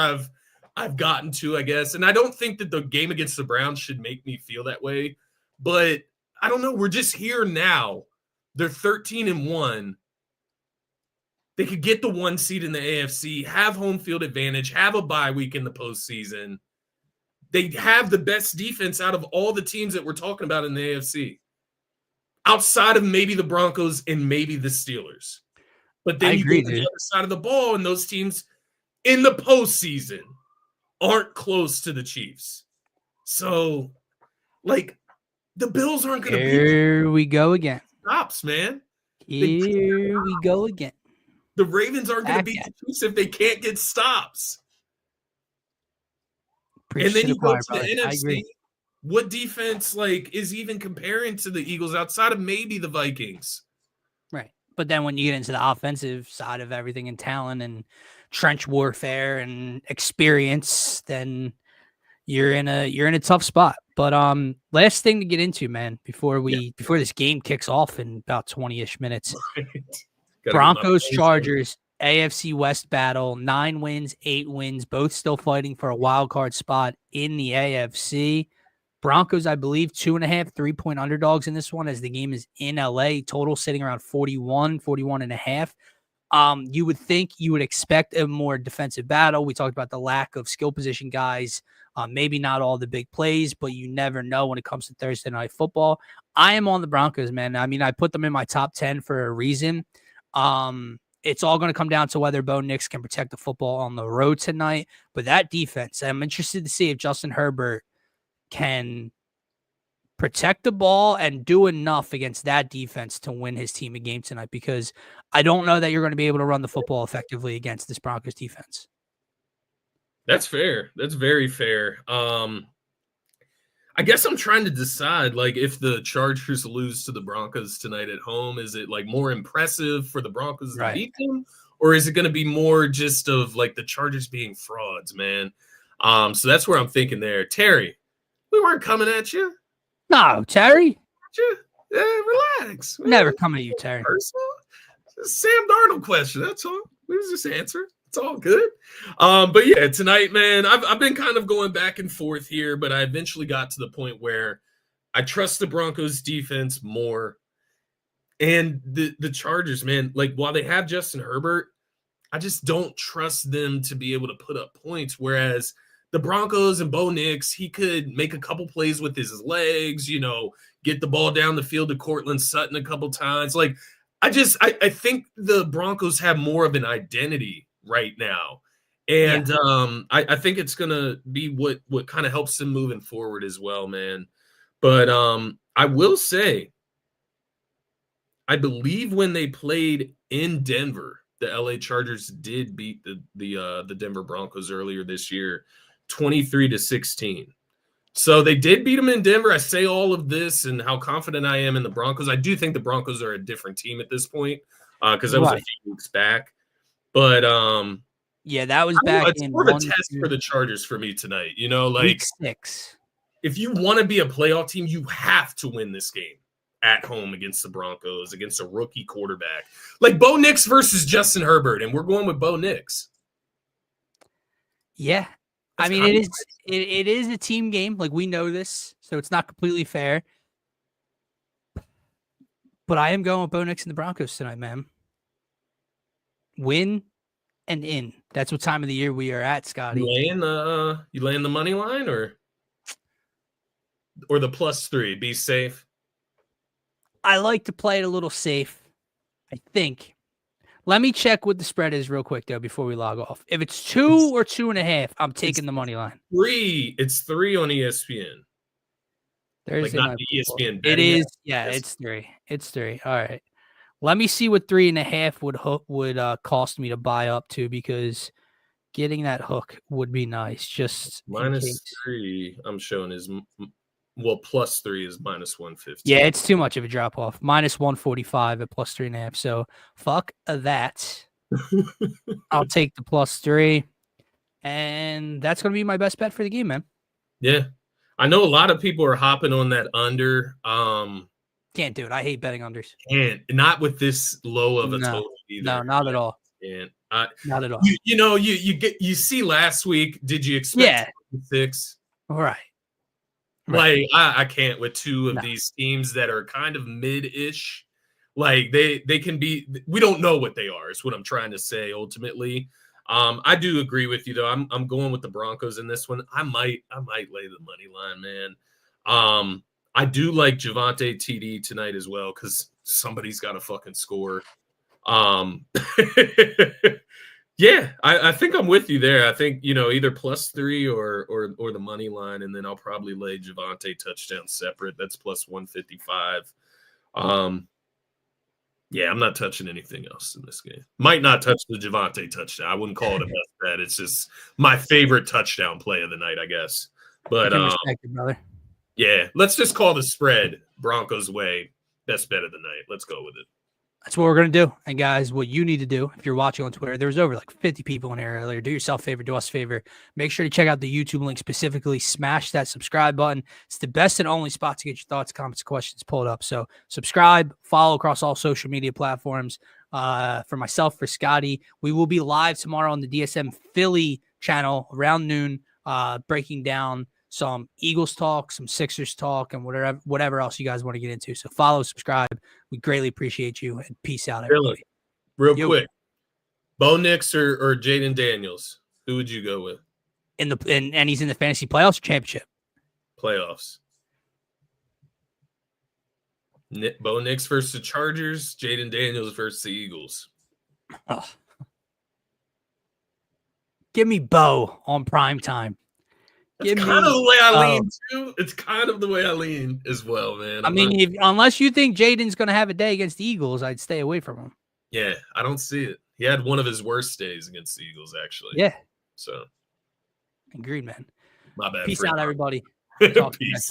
Speaker 2: I've gotten to, I guess. And I don't think that the game against the Browns should make me feel that way, but I don't know, we're just here now. They're 13-1. They could get the 1 seed in the AFC, have home field advantage, have a bye week in the postseason. They have the best defense out of all the teams that we're talking about in the AFC, outside of maybe the Broncos and maybe the Steelers. But then you go to the other side of the ball, and those teams in the postseason aren't close to the Chiefs. So, like, the Bills aren't going to be.
Speaker 1: Here we go again.
Speaker 2: Stops, man.
Speaker 1: Here we go again.
Speaker 2: The Ravens aren't going to beat the Chiefs if they can't get stops. And then you go to the NFC. What defense is even comparing to the Eagles outside of maybe the Vikings?
Speaker 1: Right. But then when you get into the offensive side of everything and talent and trench warfare and experience, then you're in a tough spot. But last thing to get into, man, before this game kicks off in about 20-ish minutes. Right. Broncos, Chargers, AFC West battle, 9 wins, 8 wins, both still fighting for a wild card spot in the AFC. Broncos, I believe, 2.5, 3-point underdogs in this one as the game is in LA. Total sitting around 41.5. You would think you would expect a more defensive battle. We talked about the lack of skill position guys, maybe not all the big plays, but you never know when it comes to Thursday Night Football. I am on the Broncos, man. I mean, I put them in my top 10 for a reason. It's all going to come down to whether Bo Nix can protect the football on the road tonight. But that defense, I'm interested to see if Justin Herbert can protect the ball and do enough against that defense to win his team a game tonight, because I don't know that you're going to be able to run the football effectively against this Broncos defense.
Speaker 2: That's fair. That's very fair. I guess I'm trying to decide, if the Chargers lose to the Broncos tonight at home, is it more impressive for the Broncos to beat them, or is it going to be more just of the Chargers being frauds, man? So that's where I'm thinking there. Terry, we weren't coming at you.
Speaker 1: No, Terry.
Speaker 2: Relax.
Speaker 1: Never coming at you, Terry.
Speaker 2: Personal. It's a Sam Darnold question. That's all. We was just answer. It's all good. But yeah, tonight, man, I've been kind of going back and forth here, but I eventually got to the point where I trust the Broncos defense more. And the Chargers, man, while they have Justin Herbert, I just don't trust them to be able to put up points. Whereas the Broncos and Bo Nix, he could make a couple plays with his legs, get the ball down the field to Cortland Sutton a couple times. I think the Broncos have more of an identity right now. And I think it's going to be what kind of helps them moving forward as well, man. But I will say, I believe when they played in Denver, the LA Chargers did beat the Denver Broncos earlier this year, 23-16. So they did beat them in Denver. I say all of this and how confident I am in the Broncos. I do think the Broncos are a different team at this point because that was a few weeks back. But
Speaker 1: that was back
Speaker 2: it's more of a test for the Chargers for me tonight.
Speaker 1: Week 6.
Speaker 2: If you want to be a playoff team, you have to win this game at home against the Broncos, against a rookie quarterback. Bo Nix versus Justin Herbert, and we're going with Bo Nix.
Speaker 1: Yeah. I mean, it is a team game. We know this, so it's not completely fair. But I am going with Bo Nix and the Broncos tonight, man. Win and in. That's what time of the year we are at, Scotty.
Speaker 2: You laying the money line or the +3? Be safe.
Speaker 1: I like to play it a little safe, I think. Let me check what the spread is real quick, though, before we log off. If it's 2 or 2.5, I'm taking the money line.
Speaker 2: 3. It's 3 on ESPN.
Speaker 1: Thursday
Speaker 2: not the ESPN.
Speaker 1: It is. Yeah, it's 3. It's 3. All right. Let me see what 3.5 would cost me to buy up to, because getting that hook would be nice. Just
Speaker 2: -3, I'm showing is Well, +3 is -115.
Speaker 1: Yeah, it's too much of a drop off. -145 at +3.5. So fuck that. I'll take the +3. And that's going to be my best bet for the game, man.
Speaker 2: Yeah. I know a lot of people are hopping on that under.
Speaker 1: Can't do it. I hate betting unders.
Speaker 2: And not with this low of a total either.
Speaker 1: No, not at all.
Speaker 2: And
Speaker 1: not at all.
Speaker 2: You see last week. Did you expect 6?
Speaker 1: All right.
Speaker 2: Like I can't with two of these teams that are kind of mid-ish. Like they can be. We don't know what they are. Is what I'm trying to say. Ultimately, I do agree with you though. I'm going with the Broncos in this one. I might lay the money line, man. I do like Javonte TD tonight as well because somebody's got to fucking score. Yeah, I think I'm with you there. I think either +3 or the money line, and then I'll probably lay Javonte touchdown separate. That's +155. Yeah, I'm not touching anything else in this game. Might not touch the Javonte touchdown. I wouldn't call it a best bet. It's just my favorite touchdown play of the night, I guess. But
Speaker 1: respect it, brother.
Speaker 2: Yeah, let's just call the spread Broncos way best bet of the night. Let's go with it.
Speaker 1: That's what we're going to do. And guys, what you need to do, if you're watching on Twitter, there was over like 50 people in here earlier. Do yourself a favor, do us a favor. Make sure to check out the YouTube link specifically. Smash that subscribe button. It's the best and only spot to get your thoughts, comments, questions pulled up. So subscribe, follow across all social media platforms. For myself, for Scotty, we will be live tomorrow on the DSM Philly channel around noon, breaking down some Eagles talk, some Sixers talk, and whatever else you guys want to get into. So follow, subscribe. We greatly appreciate you, and peace out, everybody.
Speaker 2: Real quick, Bo Nix or Jaden Daniels, who would you go with?
Speaker 1: And he's in the fantasy playoffs or championship?
Speaker 2: Playoffs. Bo Nix versus the Chargers, Jaden Daniels versus the Eagles.
Speaker 1: Oh. Give me Bo on prime time.
Speaker 2: That's kind of the way I lean too. It's kind of the way I lean as well, man.
Speaker 1: I mean, unless you think Jaden's going to have a day against the Eagles, I'd stay away from him.
Speaker 2: Yeah, I don't see it. He had one of his worst days against the Eagles, actually.
Speaker 1: Yeah.
Speaker 2: So.
Speaker 1: Agreed, man.
Speaker 2: My bad.
Speaker 1: Peace out, everybody.
Speaker 2: Peace.